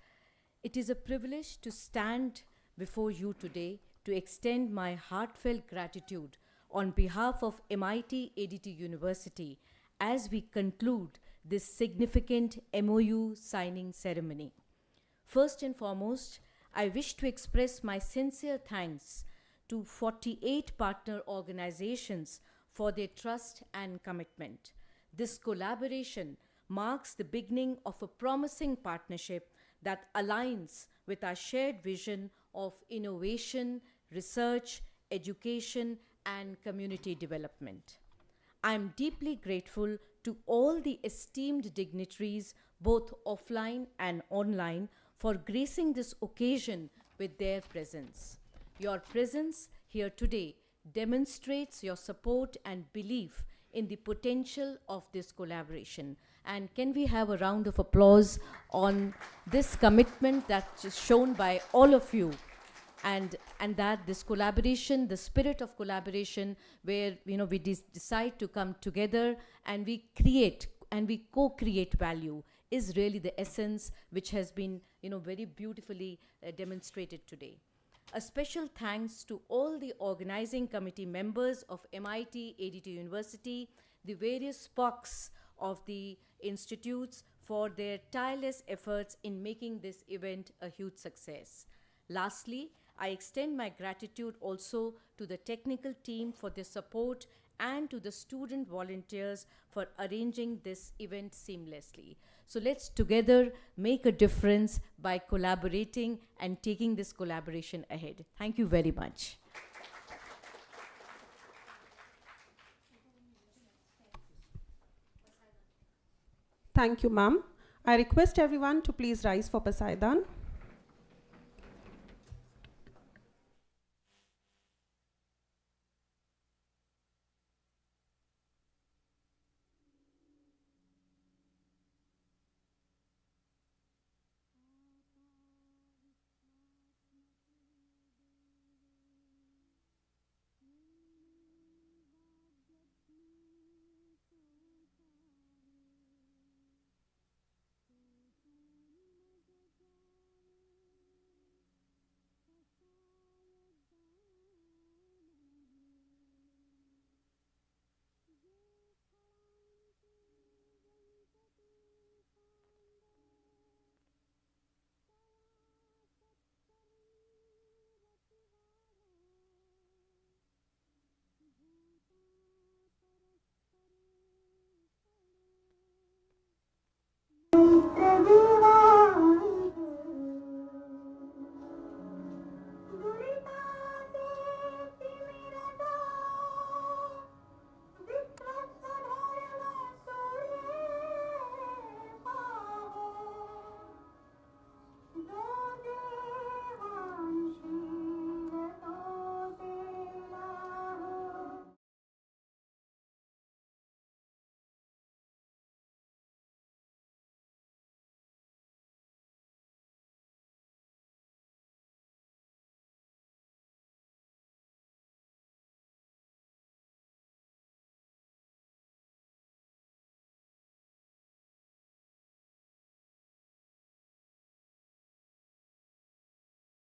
It is a privilege to stand before you today to extend my heartfelt gratitude on behalf of MIT ADT University as we conclude this significant MOU signing ceremony. First and foremost, I wish to express my sincere thanks to 48 partner organizations for their trust and commitment. This collaboration marks the beginning of a promising partnership that aligns with our shared vision of innovation, research, education, and community development. I am deeply grateful to all the esteemed dignitaries, both offline and online, for gracing this occasion with their presence. Your presence here today demonstrates your support and belief in the potential of this collaboration. And can we have a round of applause on this commitment that is shown by all of you, and that this collaboration, the spirit of collaboration, where we decide to come together and we create and we co-create value, is really the essence which has been very beautifully demonstrated today. A special thanks to all the organizing committee members of MIT ADT University, the various spokes of the institutes for their tireless efforts in making this event a huge success. Lastly, I extend my gratitude also to the technical team for their support and to the student volunteers for arranging this event seamlessly. So let's together make a difference by collaborating and taking this collaboration ahead. Thank you very much. Thank you, ma'am. I request everyone to please rise for Pasaidan.